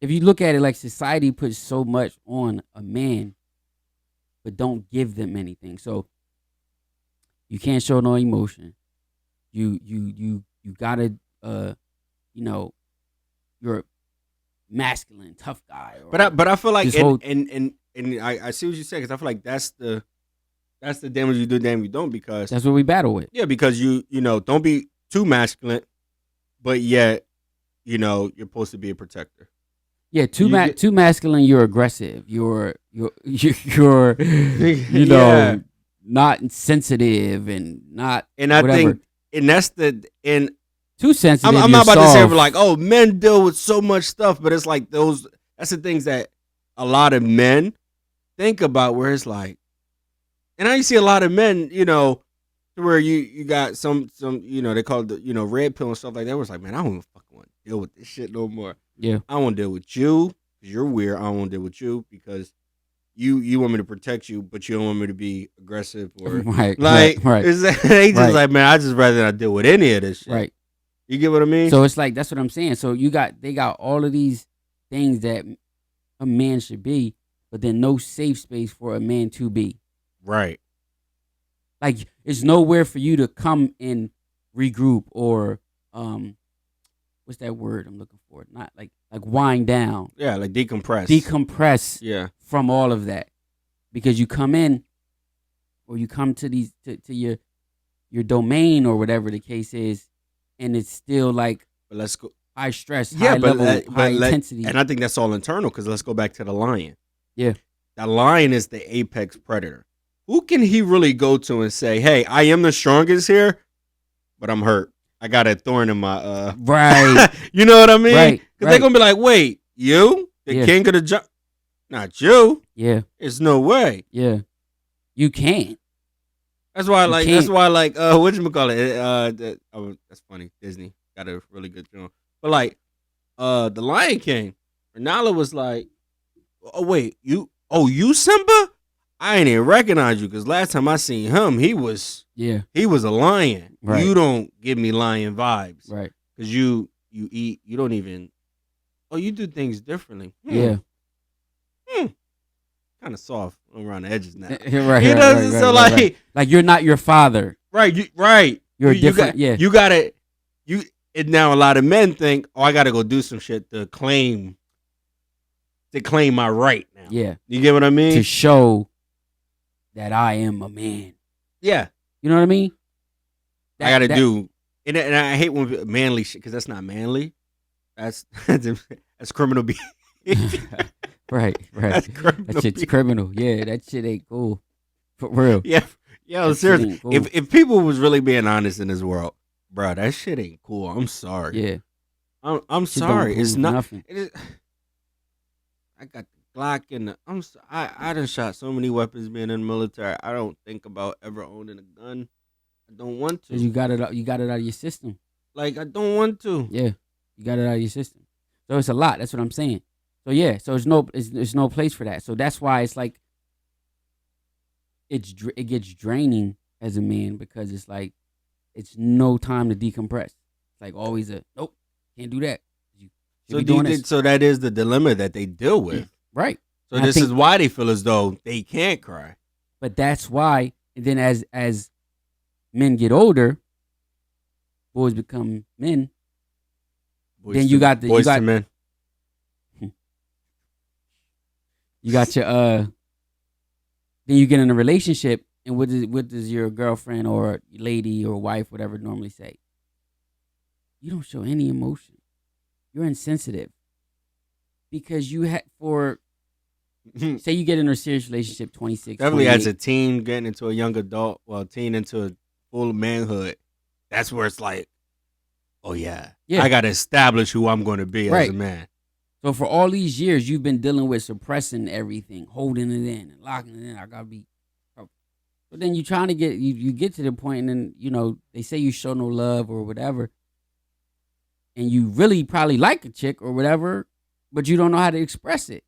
if you look at it, like society puts so much on a man, but don't give them anything. So you can't show no emotion. You gotta you're a masculine, tough guy. But I feel like and I see what you said because I feel like that's the damage you do, damage you don't, because that's what we battle with. Yeah, because you don't be too masculine, but yet you're supposed to be a protector. Yeah, too masculine. You're aggressive. You're not sensitive and not. And I whatever. think, and that's too sensitive. I'm not about to say like, oh, men deal with so much stuff, but it's like that's the things that a lot of men think about, where it's like, and I see a lot of men, where you got some they call it the red pill and stuff like that. Where it's like, man, I don't even fucking want to deal with this shit no more. Yeah, I don't want to deal with you because you're weird. I don't want to deal with you because you want me to protect you, but you don't want me to be aggressive or right. It's, they just like, man, I just rather not deal with any of this shit. Right. You get what I mean? So it's like, that's what I'm saying. So they got all of these things that a man should be, but then no safe space for a man to be. Right. Like, it's nowhere for you to come and regroup or what's that word I'm looking for? Not like wind down. Yeah, like decompress. Yeah. From all of that. Because you come in or you come to these to your domain or whatever the case is, and it's still like, but let's go high stress, high level, high intensity. And I think that's all internal, because let's go back to the lion. Yeah. That lion is the apex predator. Who can he really go to and say, hey, I am the strongest here, but I'm hurt. I got a thorn in my right. You know what I mean? Right. Because they're gonna be like, wait, you? The king of the jungle? Not you. Yeah. There's no way. Yeah. You can't. That's why I You like. can't. That's why I like. Whatchamacallit? That's funny. Disney got a really good joint. But like, the Lion King. Nala was like, "Oh wait, you Simba? I ain't even recognize you because last time I seen him, he was Yeah. a lion. Right. You don't give me lion vibes Right. because you eat. You don't even. Oh, you do things differently. Yeah. Kind of soft around the edges now. Right. You Right. know, Right. so Right. like, Right. Like you're not your father. right, right. You're You different. got, Yeah. you got to you. And now a lot of men think, oh, I got to go do some shit to claim my right now. Yeah. You get what I mean? To show that I am a man. Yeah, You know what I mean? I got to do. And I hate when manly shit because that's not manly. That's criminal behavior. Right. That's criminal. That shit's criminal. Yeah, that shit ain't cool. For real. Yeah, That shit seriously. ain't cool. If people was really being honest in this world, bro, that shit ain't cool. I'm sorry. Yeah. I'm Shit don't sorry. It's prove not. nothing. It is, I got the Glock and I done shot so many weapons being in the military. I don't think about ever owning a gun. I don't want to. Cause you got it out of your system. Like I don't want to. Yeah. You got it out of your system. So it's a lot. That's what I'm saying. So yeah, so there's no place for that. So that's why it's like it gets draining as a man because it's like it's no time to decompress. It's like always nope, can't do that. You So be doing this. so that is the dilemma that they deal with. Right. So And I this think- is why they feel as though they can't cry. But that's why, and then as men get older, boys become men. Then you got boys to men. You got your then you get in a relationship, and what does your girlfriend or lady or wife, whatever, normally say? You don't show any emotion. You're insensitive. Because you had say you get in a serious relationship 26, Definitely 28. as a teen getting into a young adult, teen into a full manhood, that's where it's like, oh yeah. I got to establish who I'm going to be as a man. So for all these years, you've been dealing with suppressing everything, holding it in and locking it in. I gotta be. But then you're trying to you get to the point, and then they say you show no love or whatever, and you really probably like a chick or whatever, but you don't know how to express it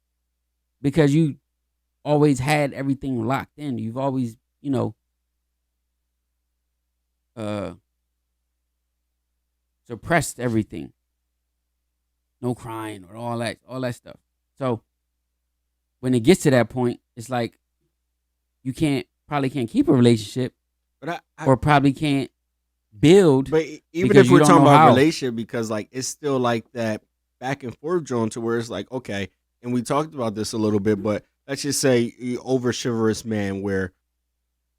because you always had everything locked in. You've always suppressed everything. No crying or all that stuff. So when it gets to that point, it's like you probably can't keep a relationship, but or probably can't build. But even because if we're you don't talking know about how. relationship, because like it's still like that back and forth drone to where it's like, okay, and we talked about this a little bit, but let's just say over chivalrous man where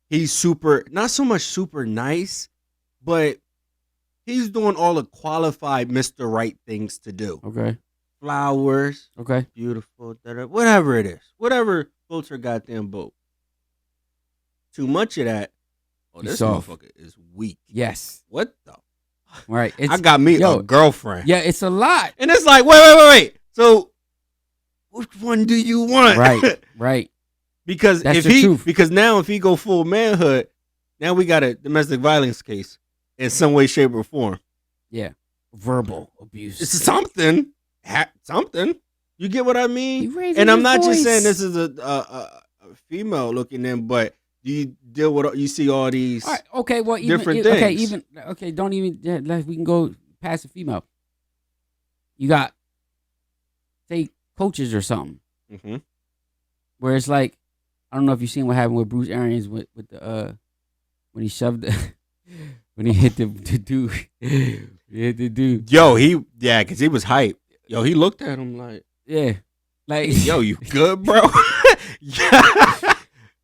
he's not so much super nice, but he's doing all the qualified Mr. Right things to do. Okay. Flowers. Okay. Beautiful. Whatever it is. Whatever floats her goddamn boat. Too much of that. Oh, He's this soft. motherfucker is weak. Yes. What the? Right. I got me a girlfriend. Yeah, it's a lot. And it's like, wait. So, which one do you want? Right. Right. Because That's the truth. because now if he go full manhood, now we got a domestic violence case in some way, shape, or form. Yeah. Verbal abuse. It's something. Something. You get what I mean? You raising And I'm his not just voice. saying this is a female looking in, but do you deal with you see all these All right, okay, well, even, different okay, things? don't even. We can go past the female. You got, say, coaches or something, Mm-hmm. where it's like, I don't know if you've seen what happened with Bruce Arians with the when he shoved when he hit the dude, he hit the dude. Yo, because he was hype. Yo, he looked at him like, Yeah, like yo, you good, bro? Yeah.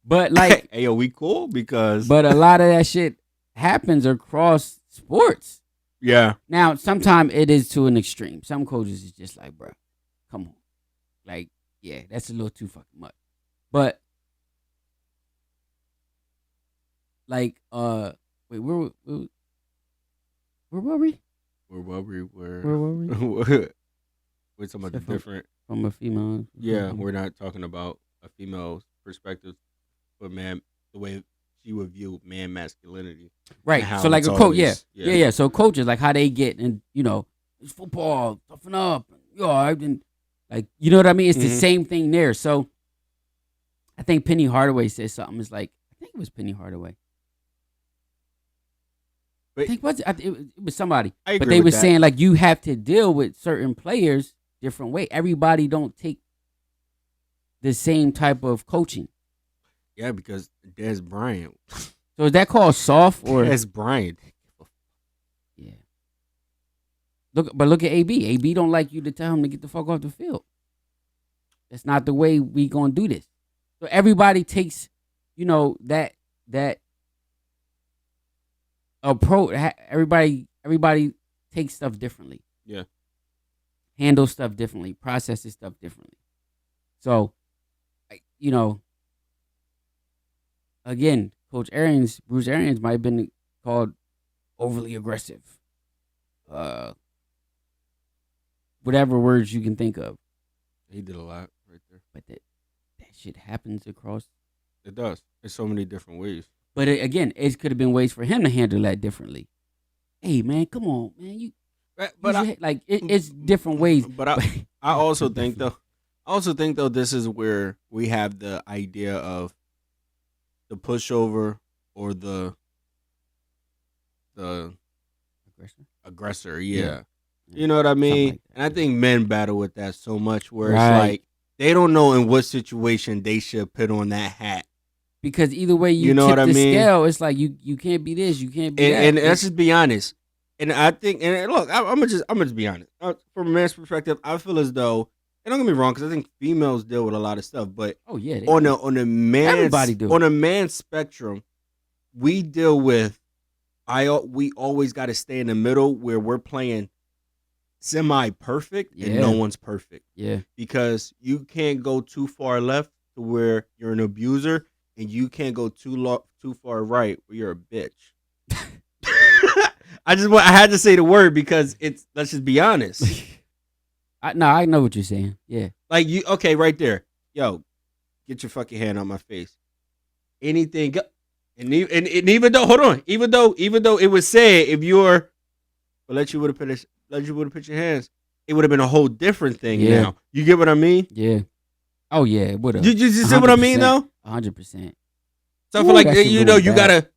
But like, hey, yo, we cool because but a lot of that shit happens across sports. yeah. Now, sometimes it is to an extreme. Some coaches is just like, bro, come on. Like, yeah, that's a little too fucking much. But, like, wait, where were we? Where were we? Where were we? We're talking about the different. From a female. Yeah, we're not talking about a female's perspective, but man, the way she would view man masculinity. Right. And how So like it's a coach, always- yeah. So coaches, like how they get, and it's football, toughen up. I've been like, you know what I mean? It's the Mhm. same thing there. So I think Penny Hardaway said something. It's like, I think it was Penny Hardaway. I But- think it was somebody. I agree But they with were that. saying like you have to deal with certain players different way. Everybody don't take the same type of coaching. Yeah, because Des Bryant. So is that called soft or Des Bryant. yeah? Look at AB. AB don't like you to tell him to get the fuck off the field. That's not the way we gonna do this. So everybody takes, that approach. Everybody takes stuff differently. Yeah. Handle stuff differently. Processes stuff differently. So, again, Bruce Arians might have been called overly aggressive. Whatever words you can think of. He did a lot right there. But that shit happens across. It does. In so many different ways. But it could have been ways for him to handle that differently. Hey, man, come on, man. It's different ways. But I also think though, this is where we have the idea of the pushover or the aggressor. Yeah. You know what I mean? like that. And I think men battle with that so much where Right. it's like they don't know in what situation they should put on that hat. Because either way you know tip what I the mean? scale, it's like you can't be this, you can't be that. And let's just be honest. And I think, and look, I'm gonna just be honest. From a man's perspective, I feel as though, and don't get me wrong, because I think females deal with a lot of stuff, but Oh yeah, they on do. a man's Everybody do. on a man's spectrum, we deal with. We always got to stay in the middle where we're playing semi perfect and Yeah. no one's perfect, Yeah, because you can't go too far left to where you're an abuser, and you can't go too far right where you're a bitch. I had to say the word because it's. Let's just be honest. I know what you're saying. Yeah, Like you, okay, right there. Yo, get your fucking hand on my face. Anything, and even though, hold on, even though it was said if you're, well, let you would have put your hands, it would have been a whole different thing. Yeah. Now you get what I mean? yeah. Oh yeah, it would have. You see what I mean though? 100%. So I Ooh, feel like that shit you going you bad. gotta.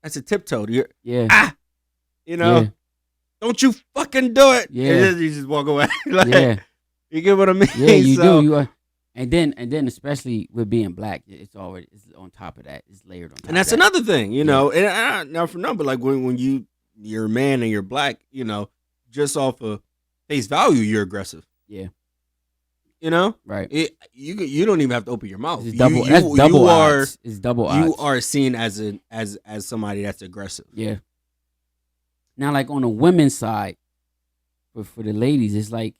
That's a tiptoe. You're, Yeah, yeah. Don't you fucking do it. Yeah. And then you just walk away. Like, yeah, you get what I mean? yeah. You So- do. You are. And then especially with being black, it's on top of that. It's layered on top. And that's of that. another thing, you know. And now for number, like when you're a man and you're black, just off of face value, you're aggressive. Yeah. You know, Right. you don't even have to open your mouth. It's You- double. you, That's you double are odds. It's double odds. you are seen as somebody that's aggressive. Yeah. Now, like on the women's side, for the ladies, it's like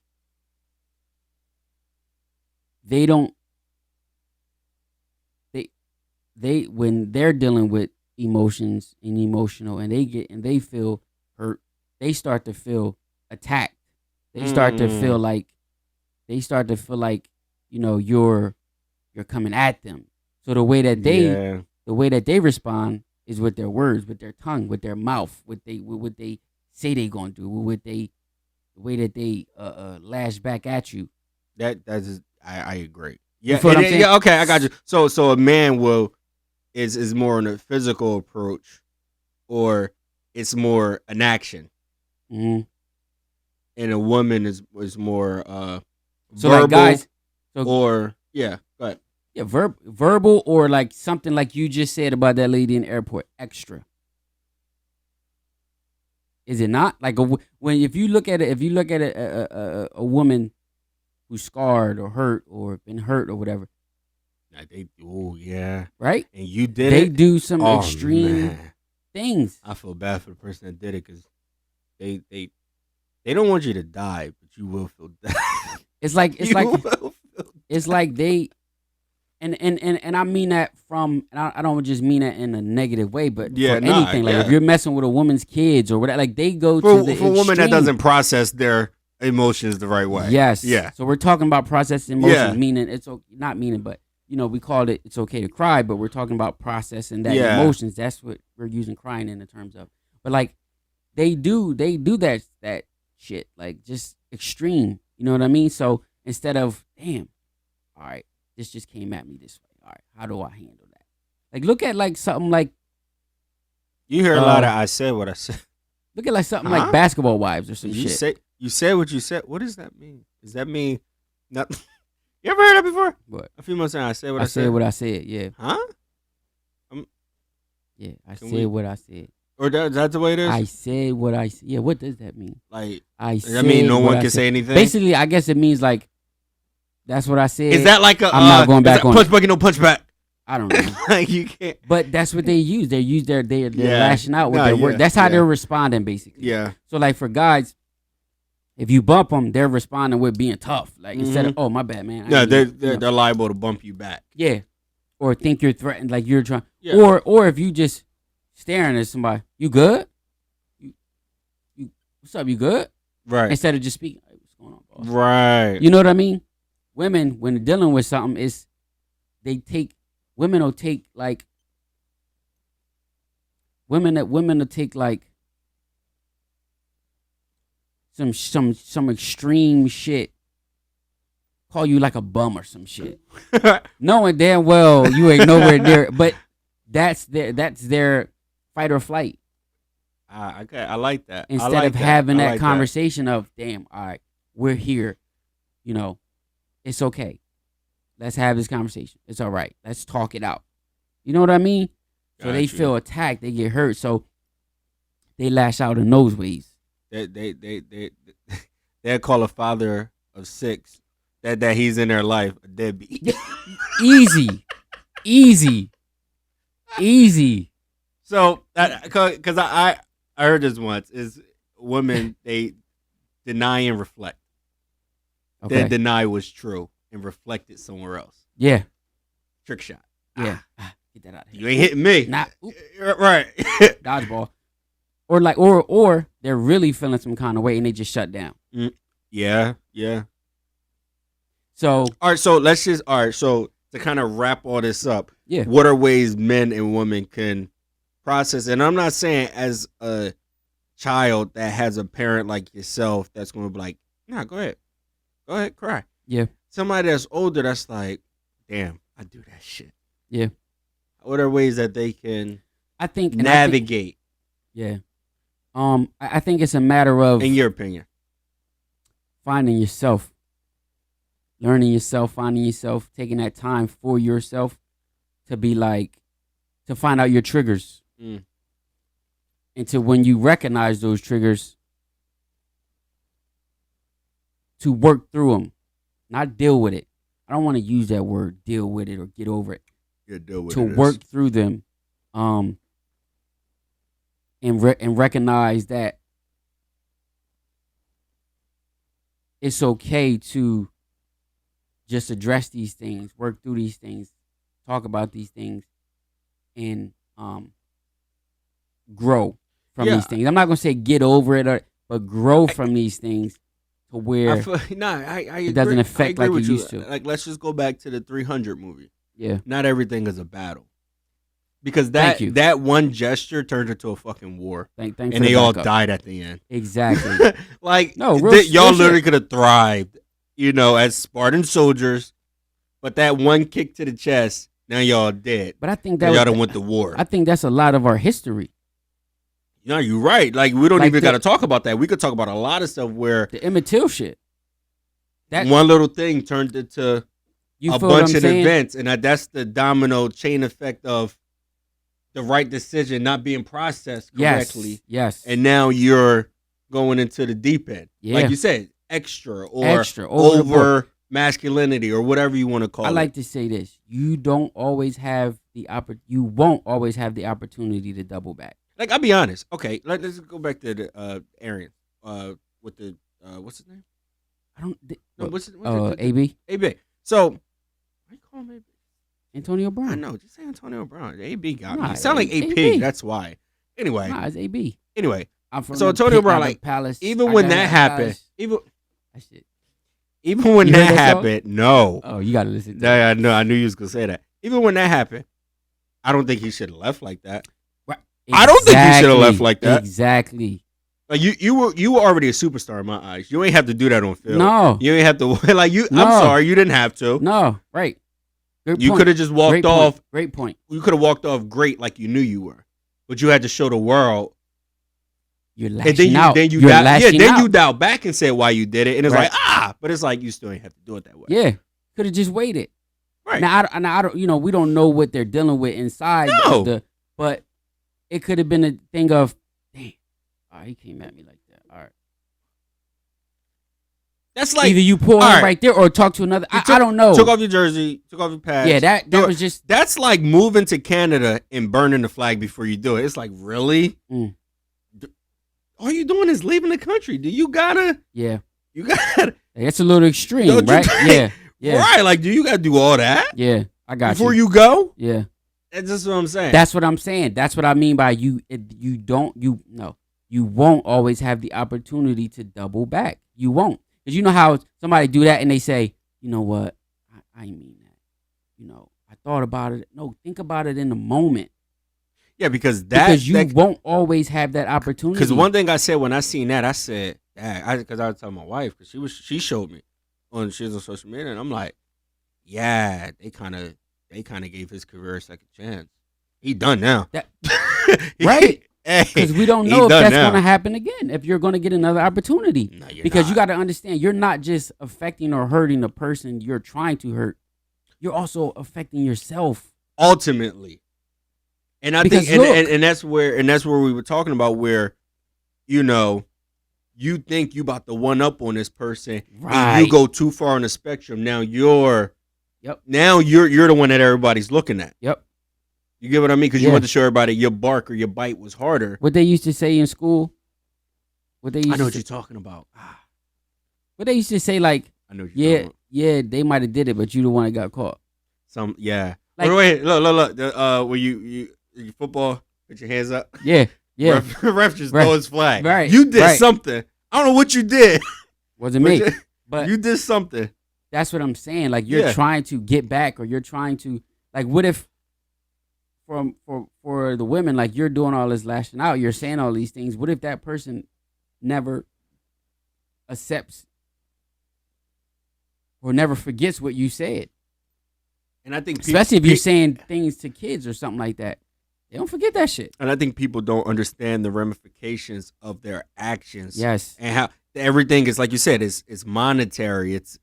they don't. They when they're dealing with emotions and emotional, and they feel hurt, they start to feel attacked. They start to feel like you're coming at them. So the way that they respond is with their words, with their tongue, with their mouth, with what they say they gonna do, the way that they lash back at you. I agree. Yeah, feel what I'm saying? yeah. Okay, I got you. So a man is more on a physical approach, or it's more an action, Mm-hmm. and a woman is more So verbal, like guys, or yeah, go ahead. yeah, verbal or like something like you just said about that lady in the airport, extra. Is it not like if you look at a woman who's scarred or hurt or been hurt or whatever, Yeah, right? and you did They it. do some Oh, extreme man. things. I feel bad for the person that did it because they don't want you to die, but you will feel death. It's like You will feel they and I mean that from, and I don't just mean that in a negative way, but Yeah, for nah, anything. Like yeah. if you're messing with a woman's kids or whatever, like they go to the for a woman that extreme. doesn't process their emotions the right way. Yes. Yeah. So we're talking about processing emotions, Yeah. meaning not meaning, but we called it it's okay to cry, but we're talking about processing that Yeah. emotions. That's what we're using crying in the terms of. But like they do that shit like just extreme. You know what I mean? So instead of damn, all right, this just came at me this way. All right, how do I handle that? Like look at like something like You hear a lot of I said what I said. look at like something like Basketball Wives or some You shit. you said what you said. What does that mean? Does that mean nothing? You ever heard that before? What? A few months ago, I said what I I said. said what I said. Yeah. Huh? Yeah. I Can said we- what I said. Or that's the way it is? I said what I said. Yeah. What does that mean? Like, I does said. that mean no what one I can said. say anything? Basically, I guess it means like that's what I said. Is that like a I'm not going back on punch it. back and no punch back? I don't know. Like you can't. But that's what they use. They use they're Yeah. lashing out with Nah, their word. yeah, That's how yeah. they're responding, basically. Yeah. So like for guys, if you bump them, they're responding with being tough. Like instead of, oh my bad, man. I Yeah, didn't mean-" they're liable to bump you back. Yeah. Or think you're threatened, like you're trying. Yeah. Or if you just staring at somebody, you good? You what's up? You good? Right. Instead of just speaking, hey, what's going on, boss? Right. You know what I mean? Women, when they're dealing with something, women will take like some extreme shit, call you like a bum or some shit, knowing damn well you ain't nowhere near it, but that's their fight or flight. Okay, I like that. I Instead like of having I that like conversation of damn, all right, we're here, it's okay, let's have this conversation, it's all right, let's talk it out. You know what I mean? So they Got you. feel attacked, they get hurt, so they lash out in those ways. They call a father of 6 that he's in their life a deadbeat. Easy. So, because I heard this once, is women, they deny and reflect. Okay. Then deny was true and reflect it somewhere else. Yeah. Trick shot. Yeah. Get that out of here. You ain't hitting me. Nah. Right. Dodgeball. Or like, or they're really feeling some kind of way and they just shut down. Yeah. So All right, so to kind of wrap all this up, yeah, what are ways men and women can process? And I'm not saying as a child that has a parent like yourself that's going to be like, nah, go ahead, cry. Yeah. Somebody that's older that's like, damn, I do that shit. Yeah. What are ways that they can I think navigate? Yeah. I think it's a matter of, In your opinion. finding yourself, learning yourself, finding yourself, taking that time for yourself to be like, to find out your triggers. Mm. And to when you recognize those triggers, to work through them, not deal with it. I don't want to use that word, deal with it or get over it. Yeah, deal with To it. work through them, and recognize that it's okay to just address these things, work through these things, talk about these things, and grow from Yeah. these things. I'm not gonna say get over it, but grow from these things to where it doesn't affect like it used to. Like, let's just go back to the 300 movie. yeah, Not everything is a battle. Because Thank you. that one gesture turned into a fucking war. thanks And for they the all backup. died at the end. Exactly. Like, No, y'all real literally shit. could have thrived, as Spartan soldiers. But that one kick to the chest, now y'all dead. But I think Y'all that done went to war. I think that's a lot of our history. No, you're right. Like, we don't Like even the- got to talk about that. We could talk about a lot of stuff where The Emmett Till shit. That one little thing turned into you a feel what bunch I'm of saying? events. And that's the domino chain effect of the right decision not being processed correctly. Yes. And now you're going into the deep end. Yeah. Like you said, extra or Extra, over the board. over masculinity or whatever you want to call I it. like to say this: you don't always have the you won't always have the opportunity to double back. Like, I'll be honest. Okay, let's go back to the Aaron with the what's his name? I don't. No, what's it? AB AB. So, why you call him AB? Antonio Brown. I know, just say Antonio Brown. AB got me. Nah, You sound like AP. AB. That's why. Anyway, Nah, it's AB. anyway. I'm from So the Antonio pit, Brown, not the like, palace. Even I when got that that happened, palace. even That shit. even when You heard that that song? happened, no. Oh, you gotta listen to it. Yeah, I know. I knew you was gonna say that. Even when that happened, I don't think he should have left like that. Right. I don't think he should have left like that. Exactly. Like you were already a superstar in my eyes. You ain't have to do that on film. No. You ain't have to like you. No. I'm sorry, you didn't have to. No. Right. Good You point. could have just walked Great off. point. Great point. You could have walked off great, like you knew you were, but you had to show the world. You're And lashing then out. then you You're dial, lashing then out. you dial back and say why you did it, and it's Right. like but it's like you still ain't have to do it that way. Yeah. Could have just waited. Right. Now I don't. You know, we don't know what they're dealing with inside. No. But it could have been a thing of, damn. Oh, he came at me like that. All right. That's like Either you pull him right there or talk to another. I don't know. Took off your jersey, took off your pads. Yeah, that was just. That's like moving to Canada and burning the flag before you do it. It's like, really? Mm. All you doing is leaving the country. Do you gotta? Yeah. You gotta. It's a little extreme, Don't you right? think- Yeah. Right. Like, do you gotta do all that Yeah. I got before you. you go? Yeah. That's just what I'm saying. That's what I'm saying. That's what I mean by you. You won't always have the opportunity to double back. You won't, because you know how somebody do that and they say, you know what, I ain't mean that. You know, I thought about it. No, think about it in the moment. Yeah, because you won't always have that opportunity. Because one thing I said when I seen that, I said, because I was telling my wife, because she showed me she was on social media, and I'm like, yeah, they kind of gave his career a second chance. He done now, right? Hey, because we don't know if that's going to happen again. If you're going to get another opportunity, no, because you got to understand, you're not just affecting or hurting the person you're trying to hurt. You're also affecting yourself ultimately. And I think, and that's where we were talking about, where, you know, you think you about to one up on this person, right? And you go too far on the spectrum. Now you're the one that everybody's looking at. Yep. You get what I mean? Because you want to show everybody your bark or your bite was harder. What they used to say in school. I know what you're talking about. What they used to say, like, I know what you're talking about. Yeah, they might have did it, but you the one that got caught. Like, wait, look. When you football, put your hands up. Yeah. Ref just throw his flag. Right. You did something. I don't know what you did. Wasn't me. But you did something. That's what I'm saying. Like, you're trying to get back, or you're trying to, like, what if for the women, like, you're doing all this lashing out, you're saying all these things. What if that person never accepts or never forgets what you said? And I think especially if you're saying things to kids or something like that, they don't forget that shit. And I think people don't understand the ramifications of their actions. Yes. And how everything is, like you said, it's monetary. It's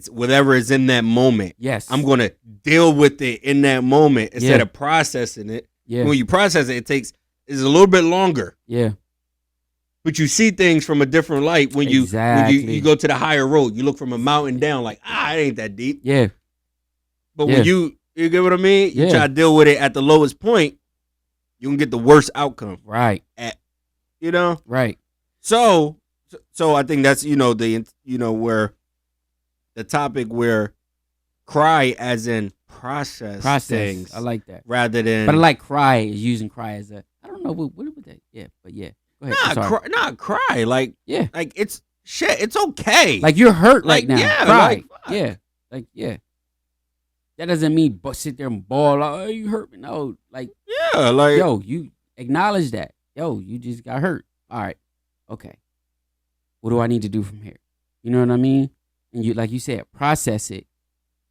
whatever is in that moment. Yes. I'm going to deal with it in that moment instead of processing it. Yeah. When you process it's a little bit longer. Yeah. But you see things from a different light when you you go to the higher road. You look from a mountain down, like, it ain't that deep. Yeah. But when you get what I mean? You try to deal with it at the lowest point, you can get the worst outcome. Right. Right. So I think that's, where the topic where cry as in process things. I like that. Rather than. But I like cry, using cry as a, I don't know, what would that, but yeah. Go ahead. Not cry. Like, like it's shit. It's okay. Like, you're hurt right now. Yeah. Cry. Yeah. That doesn't mean sit there and bawl. Oh, you hurt me. No. Like, yo, you acknowledge that. Yo, you just got hurt. All right. Okay. What do I need to do from here? You know what I mean? And you, like you said, process it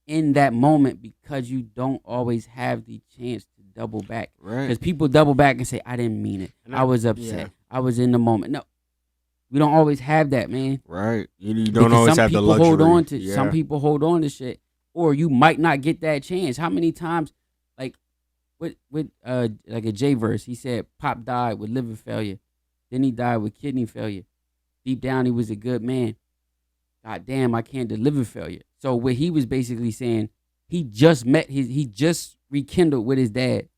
in that moment, because you don't always have the chance to double back. Right. Because people double back and say, I didn't mean it. I was upset. Yeah. I was in the moment. No. We don't always have that, man. Right. You don't always have the luxury. Some people hold on to shit. Or you might not get that chance. How many times, like with like a J verse, he said Pop died with liver failure, then he died with kidney failure. Deep down, he was a good man. God damn, I can't do liver failure. So what he was basically saying, he just rekindled with his dad,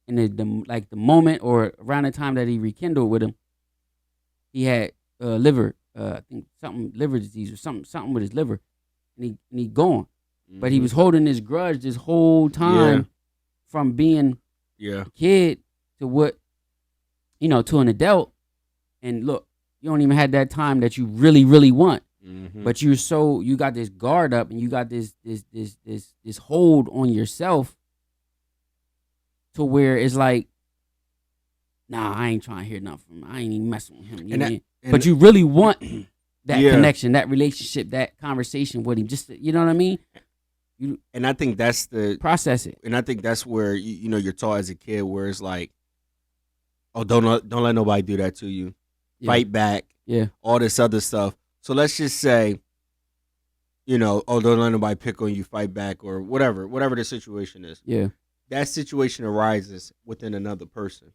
and the moment or around the time that he rekindled with him, he had liver, I think liver disease or something with his liver, and he gone. But he was holding his grudge this whole time from being a kid to to an adult. And look, you don't even have that time that you really, really want. Mm-hmm. But you got this guard up and you got this hold on yourself to where it's like, nah, I ain't trying to hear nothing from him. I ain't even messing with him. You know what I mean? But you really want that connection, that relationship, that conversation with him. Just you know what I mean? And I think that's the process it. And I think that's where you're taught as a kid, where it's like, oh, don't let nobody do that to you. Yeah. Fight back. Yeah. All this other stuff. So let's just say, oh, don't let nobody pick on you, fight back, or whatever the situation is. Yeah. That situation arises within another person.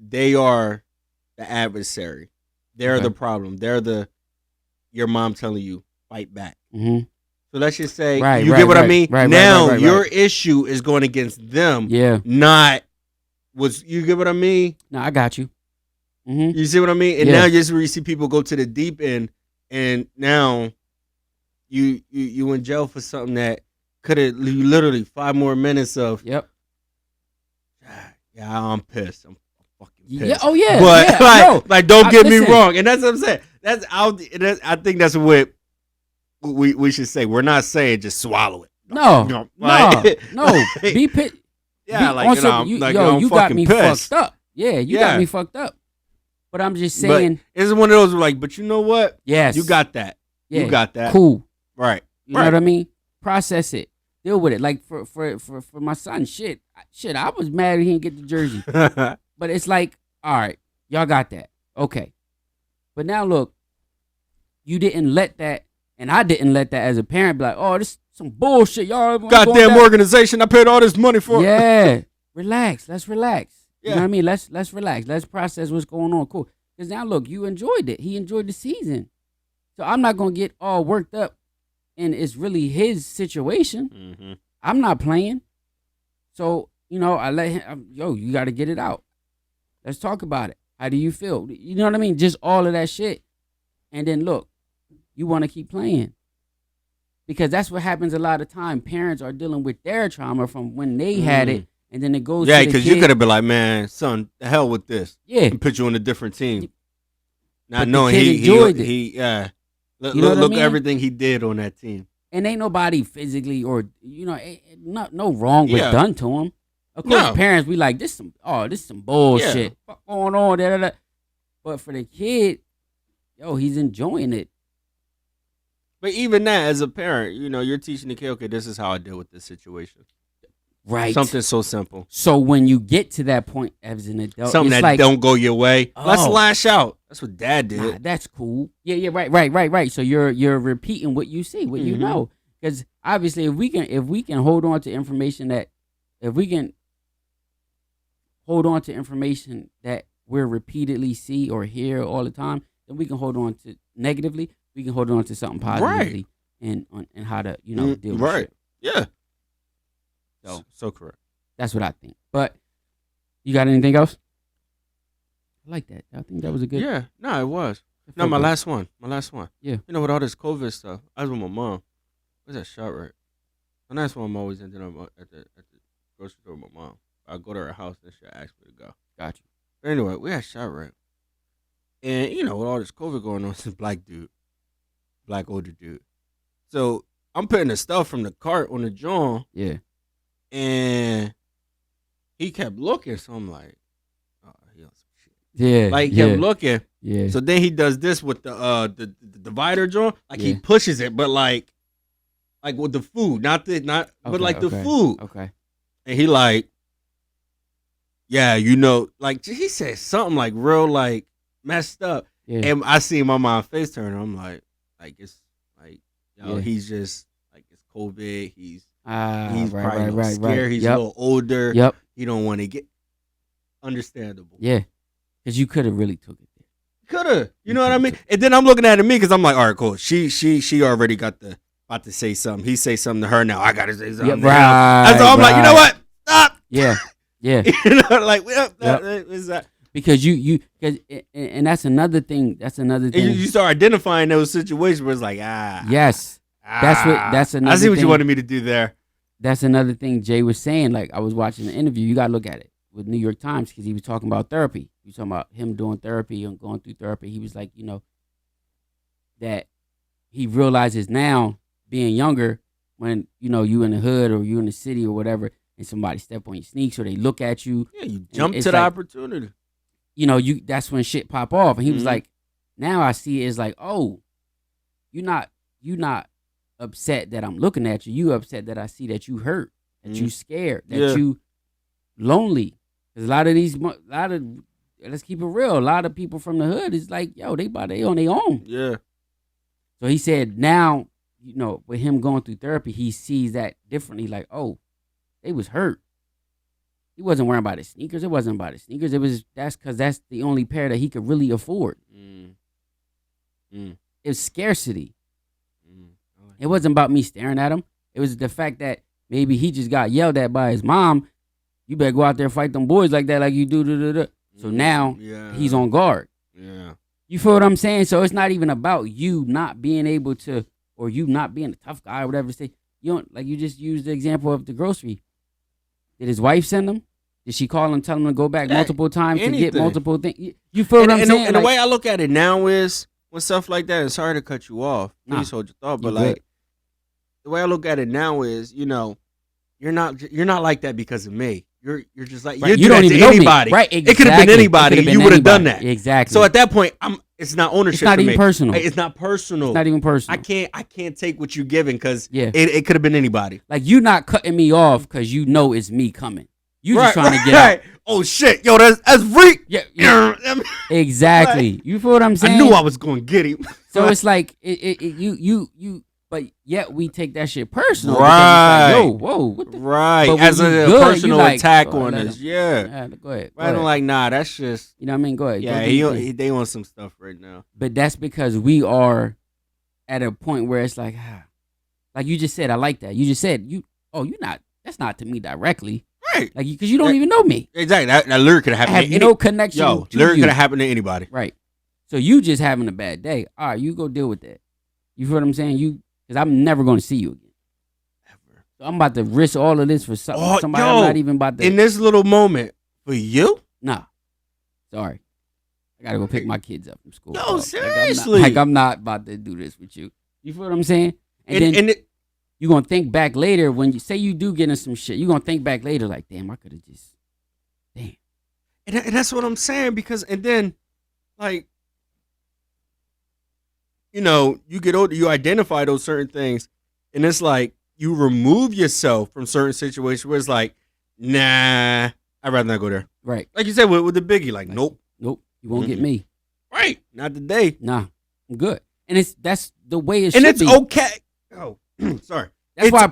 They are the adversary. They're the problem. They're your mom telling you, fight back. Mm-hmm. So let's just say, you get what I mean? Now, your issue is going against them. Yeah. Not, you get what I mean? No, I got you. Mm-hmm. You see what I mean? And now you see people go to the deep end, and now you in jail for something that could have literally 5 more minutes of. Yep. Yeah, I'm pissed. I'm fucking pissed. Yeah. Oh yeah. But like, don't get me wrong, and that's what I'm saying. I think that's what we should say. We're not saying just swallow it. No. No. Be pissed. Yeah, you got me pissed. fucked up. Yeah, you got me fucked up. But I'm just saying, it's one of those like, but you know what? Yes, you got that. Yeah, you got that. Cool. Right. You know what I mean? Process it. Deal with it. Like for my son, shit. I was mad he didn't get the jersey. But it's like, all right, y'all got that. Okay. But now look, you didn't let that, and I didn't let that as a parent be like, oh, this is some bullshit, y'all. Goddamn organization I paid all this money for. Yeah. Relax. Let's relax. Yeah. You know what I mean? Let's relax. Let's process what's going on. Cool. Because now look, you enjoyed it. He enjoyed the season. So I'm not gonna get all worked up, and it's really his situation. Mm-hmm. I'm not playing. So I let him. You got to get it out. Let's talk about it. How do you feel? You know what I mean? Just all of that shit. And then look, you want to keep playing. Because that's what happens a lot of time. Parents are dealing with their trauma from when they had it. And then it goes to the because you could have been like, man, son, the hell with this. Yeah. And put you on a different team. Not but knowing the kid enjoyed it. Look at everything he did on that team. And ain't nobody physically or, no wrong was done to him. Of course, parents be like, this is some bullshit. What's going on? Da, da, da. But for the kid, he's enjoying it. But even that, as a parent, you're teaching the kid, okay, this is how I deal with this situation. Right. Something so simple. So when you get to that point as an adult, something it's that don't go your way, let's lash out. That's what Dad did. Nah, that's cool. Yeah, right. So you're repeating what you see, what you know. Because obviously, if we can hold on to information that we're repeatedly see or hear all the time, then we can hold on to negatively. We can hold on to something positively, and how to deal with it. Yeah. So correct. That's what I think. But you got anything else? I like that. I think that was a good. Yeah. No, it was. No, my last one. Yeah. With all this COVID stuff, I was with my mom. Where's that shot right? And that's why I'm always ending up at the grocery store with my mom. I go to her house and she asks me to go. Got you. But anyway, we had shot right. And with all this COVID going on, it's a black older dude. So I'm putting the stuff from the cart on the joint. Yeah. And he kept looking, so I'm like, oh, he on some shit. Yeah. Like, he kept looking. Yeah. So then he does this with the divider joint. Like, he pushes it, but like with the food, but like the food. Okay. And he like, yeah, like he said something like real like messed up. Yeah. And I see my mom's face turn. I'm like it's like, he's just like, it's COVID. He's probably scared. He's a little older. Yep. He don't want to get. Understandable. Yeah. Because you could have really took it there. Could have. You know what I mean? And then I'm looking at me because I'm like, all right, cool. She already got about to say something. He say something to her now. I got to say something. Yeah, right. So I'm like, you know what? Stop. Yeah. Yeah. Like, is that? Because and that's another thing. That's another thing. And you start identifying those situations where it's like, yes. That's another. I see what thing. You wanted me to do there. That's another thing Jay was saying. Like, I was watching the interview. You gotta look at it with New York Times because he was talking about therapy. He was talking about him doing therapy and going through therapy. He was like, that he realizes now, being younger, when you in the hood or you in the city or whatever, and somebody step on your sneaks or they look at you, Yeah, you jump it's to the like, opportunity. That's when shit pop off. And he was Mhm. like, now I see it as like, oh, you not upset that I'm looking at you. You upset that I see that you hurt, that you scared, that Yeah. you lonely. Because let's keep it real. A lot of people from the hood is like, yo, they on their own. Yeah. So he said now, with him going through therapy, he sees that differently. Like, oh, they was hurt. He wasn't worrying about his sneakers. It wasn't about his sneakers. That's because that's the only pair that he could really afford. It was scarcity. It wasn't about me staring at him. It was the fact that maybe he just got yelled at by his mom. You better go out there and fight them boys like that, like you do. So now he's on guard. Yeah. You feel what I'm saying? So it's not even about you not being able to, or you not being a tough guy or whatever to say. You don't, like you just used the example of the grocery. Did his wife send him? Did she call him, tell him to go back multiple times to get multiple things? You feel what I'm saying? And the way I look at it now is, when stuff like that, and sorry to cut you off, please hold your thought, but like, the way I look at it now is, you're not like that because of me. You're just like, right. you don't even know anybody. Right, exactly. It could have been anybody, and you would have done that. Exactly. So at that point, it's not ownership. It's not for even me. personal. It's not personal. It's not even personal. I can't take what you're giving because it could have been anybody. Like, you not cutting me off because you know it's me coming. You just trying to get out. Oh shit, yo, that's Reek. Yeah. Exactly. You feel what I'm saying? I knew I was going to get him. So it's like you. But yet we take that shit personal. Right. Like, yo, whoa. What the? Right. But As a personal attack on us. Yeah. Go ahead. Right. I'm like, nah, that's just. You know what I mean? Go ahead. Yeah, they want some stuff right now. But that's because we are at a point where it's like, like you just said, I like that. You just said, that's not to me directly. Right. Like, because you don't even know me. Exactly. That literally could have happened to no connection Yo, to literally you. could have happened to anybody. Right. So you just having a bad day. All right, you go deal with that. You feel what I'm saying? Because I'm never going to see you again. Ever. So I'm about to risk all of this for somebody I'm not even about to. In this little moment, for you? Nah. Sorry. I got to go pick my kids up from school. No, seriously. I'm not about to do this with you. You feel what I'm saying? And then you're going to think back later when you say you do get in some shit. You're going to think back later like, damn, I could have just, damn. And that's what I'm saying because, and then, like, you get older, you identify those certain things, and it's like you remove yourself from certain situations where it's like, nah, I'd rather not go there. Right. Like you said with the Biggie, like, nope. You won't get me. Right. Not today. Nah, I'm good. And that's the way it and should be. And it's okay. Oh, sorry. That's why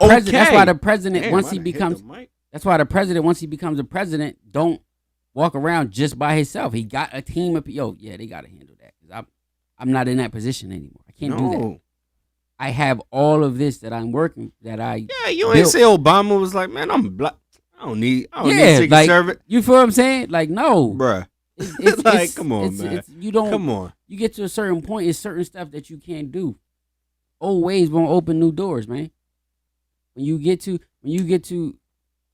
the president, Damn, once he becomes, that's why the president, once he becomes a president, don't walk around just by himself. He got a team of people. They got to handle that. Because I'm not in that position anymore. I can't do that. I have all of this that I'm working, that I you ain't say Obama was like, man, I'm black. I don't need Secret Service. You feel what I'm saying? Like, no. Bruh. It's like, come on, man. Come on. You get to a certain point, it's certain stuff that you can't do. Old ways won't open new doors, man. When you get to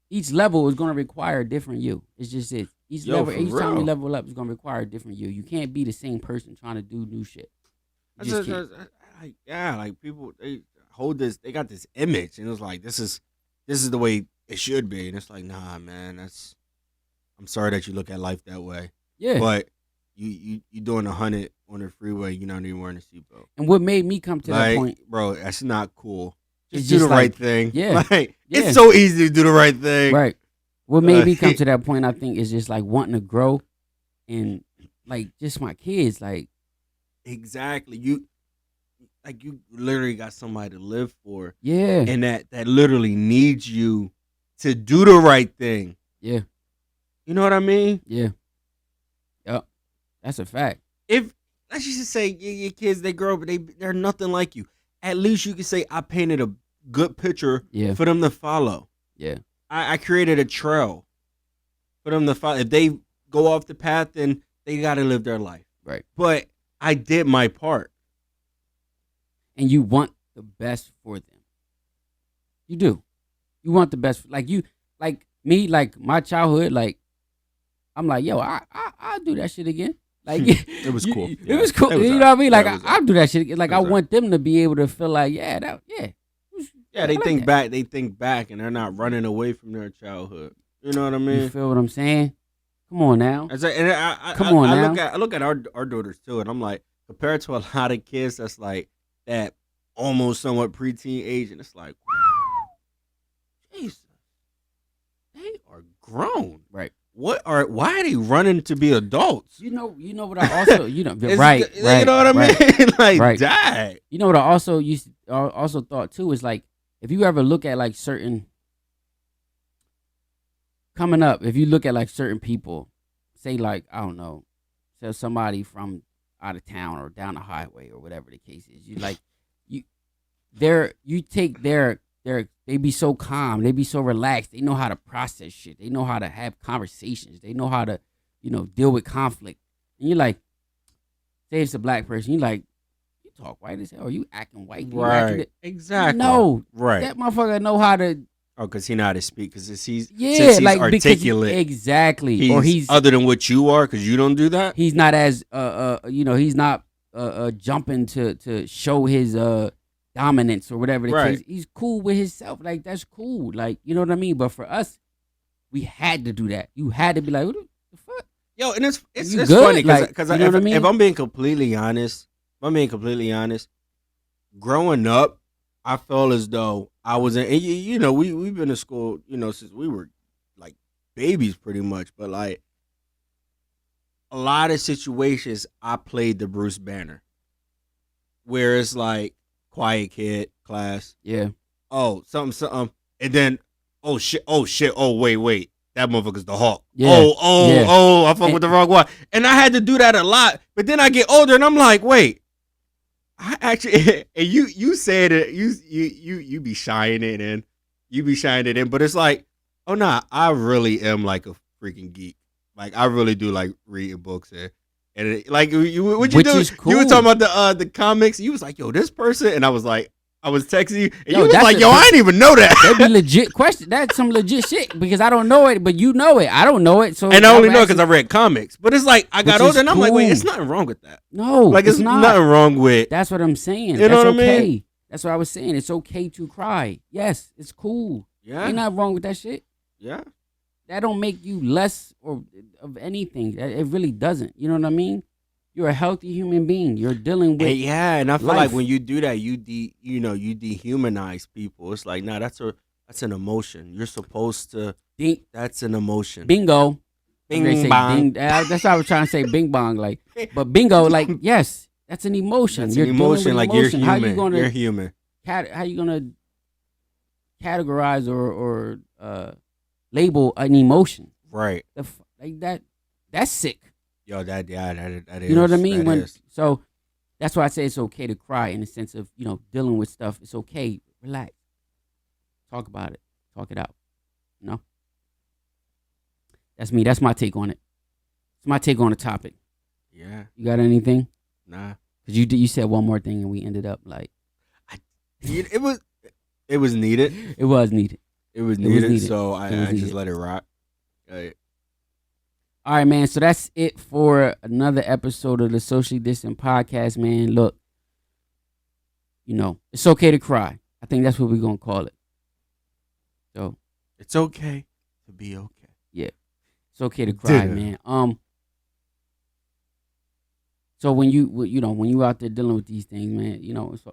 each level is going to require a different you. It's just it. Each time you level up is going to require a different you. You can't be the same person trying to do new shit. Like people, they hold this, they got this image, and it's like this is the way it should be, and it's like, nah, man, I'm sorry that you look at life that way. Yeah, but you doing 100 on the freeway, you're not even wearing a seatbelt. And what made me come to that point, bro, that's not cool. Just do the right thing. Yeah. It's so easy to do the right thing. Right. What made me come to that point, I think, is just like wanting to grow, and like just my kids, like. Exactly. You literally got somebody to live for. Yeah. And that literally needs you to do the right thing. Yeah. You know what I mean? Yeah. Yep. That's a fact. If let's just say your kids, they grow up, but they're nothing like you. At least you can say I painted a good picture for them to follow. Yeah. I created a trail for them to follow. If they go off the path, then they got to live their life. Right. But I did my part. And you want the best for them. You do. You want the best. Like me, like my childhood, like I'm like, yo, I'll do that shit again. Like It was cool. It Yeah. was cool. It was You know what I mean? alright. Like Yeah, it was I'll do that shit. Like It I was want them to be able to feel like, Yeah, they I like think that. back. They think back, and they're not running away from their childhood. You know what I You mean? feel what I'm saying? Come on now. And Come on now. I look at our daughters too, and I'm like, compared to a lot of kids that's like that almost somewhat preteen age, and it's like, Jesus, they are grown. Right. Why are they running to be adults? You know what I also It's- right. You know what I mean? right. Like, Right. dang. You know what I also thought too is like if you ever look at like certain coming up, if you look at like certain people, say like I don't know, say somebody from out of town or down the highway or whatever the case is, you like you take their they be so calm, they be so relaxed, they know how to process shit, they know how to have conversations, they know how to deal with conflict, and you're like, say it's a black person, you like. Talk white as hell. You acting white. You acting Right. Exactly. No. Right. That motherfucker know how to. Oh, because he know how to speak. Because since he's Like articulate. Exactly. Or he's other than what you are, because you don't do that. he's not as he's not jumping to show his dominance or whatever the Right. case. He's cool with himself. Like that's cool. Like you know what I mean. But for us, we had to do that. You had to be like, what the fuck? Yo, and it's You it's good? funny Like, because you know what I mean? if I'm being completely honest, growing up, I felt as though I was in. And we've been to school, since we were like babies, pretty much. But like a lot of situations, I played the Bruce Banner, where it's like quiet kid class. Yeah. Oh, something, and then oh shit, oh wait, that motherfucker's the Hawk. Yeah. Yeah. I fuck with the wrong one, and I had to do that a lot. But then I get older, and I'm like, wait, I actually, and you said it, you be shying it in, but it's like, oh nah, I really am like a freaking geek. Like I really do like reading books and like what you Which do? is cool. You were talking about the comics. You was like, yo, this person, and I was like. I was texting you, and Yo, you was that's like, a- "Yo, I didn't even know that." That'd be legit question. That's some legit shit because I don't know it, but you know it. I don't know it, so And I only know it because because I read comics. But it's like I got Which older, is and I'm like, wait, cool. it's nothing wrong with that. no, Like it's not. nothing wrong with. That's what I'm saying. You know That's what I mean? okay. That's what I was saying. It's okay to cry. Yes, it's cool. Yeah, Ain't nothing wrong with that shit. yeah. That don't make you less or of anything. It really doesn't. You know what I mean? You're a healthy human being. You're dealing with. And yeah, and I feel life. like when you do that, you dehumanize people. It's like, nah, that's an emotion. You're supposed to. Ding, That's an emotion. bingo. Bing They say bong. that's what I was trying to say. Bing bong, like, but bingo, like, yes, that's an emotion. That's You're an dealing emotion. with Like emotion. you're How human. you gonna You're human. how you gonna categorize or label an emotion Right. like that? That's sick. Yo, that is. You know what I mean? That is. So that's why I say it's okay to cry in the sense of dealing with stuff. It's okay. Relax. Talk about it. Talk it out. You know. That's me. That's my take on it. It's my take on the topic. Yeah. You got anything? Nah. Cause you said one more thing and we ended up like It was needed. it was needed. It was It was needed. needed. So It was I needed. just let it rock. All right, man. So that's it for another episode of the Socially Distant Podcast, man. Look, it's okay to cry. I think that's what we're gonna call it. So It's okay to be okay. it's okay to cry, Yeah. man. So when you out there dealing with these things, man,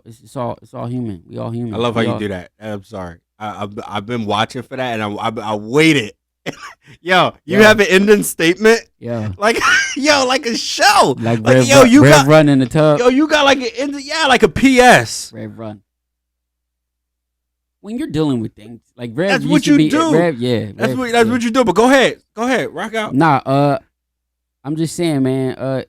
it's all human. We all human. I love how We you all- do that. I'm sorry. I've been watching for that, and I waited. Yo, you Yeah. have an ending statement, Yeah, like like a show. like Like, Rev, you Rev got Run in the tub. you got like an ending, like a PS. Rev Run. When you're dealing with things like Rev, That's used what to you be, do. Rev, yeah, That's Rev, what yeah. you do. But go ahead, rock out. Nah, I'm just saying, man.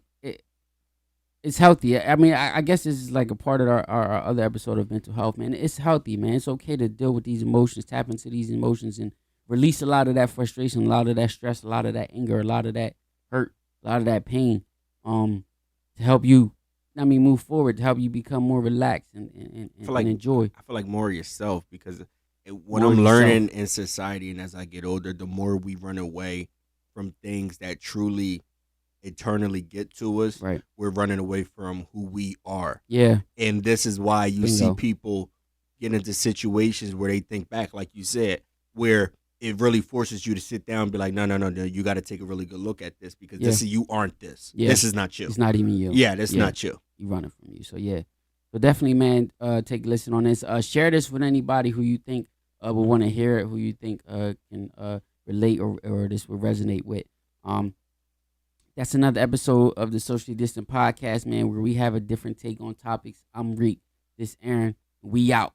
It's healthy. I mean, I guess this is like a part of our other episode of mental health, man. It's healthy, man. It's okay to deal with these emotions, tap into these emotions, and release a lot of that frustration, a lot of that stress, a lot of that anger, a lot of that hurt, a lot of that pain, to help you. I mean, move forward, to help you become more relaxed and feel like- enjoy. I feel like more of yourself because what More I'm yourself. learning in society and as I get older, the more we run away from things that truly eternally get to us, Right. we're running away from who we are. Yeah. And this is why you see Bingo. people get into situations where they think back, like you said, where it really forces you to sit down and be like, no, you got to take a really good look at this because this is, you aren't this. Yeah. This is not you. It's not even you. Yeah, that's not you. You running from you. So yeah. So definitely, man, take a listen on this. Share this with anybody who you think would want to hear it, who you think can relate or this will resonate with. That's another episode of the Socially Distant Podcast, man, where we have a different take on topics. I'm Reek. This Aaron. We out.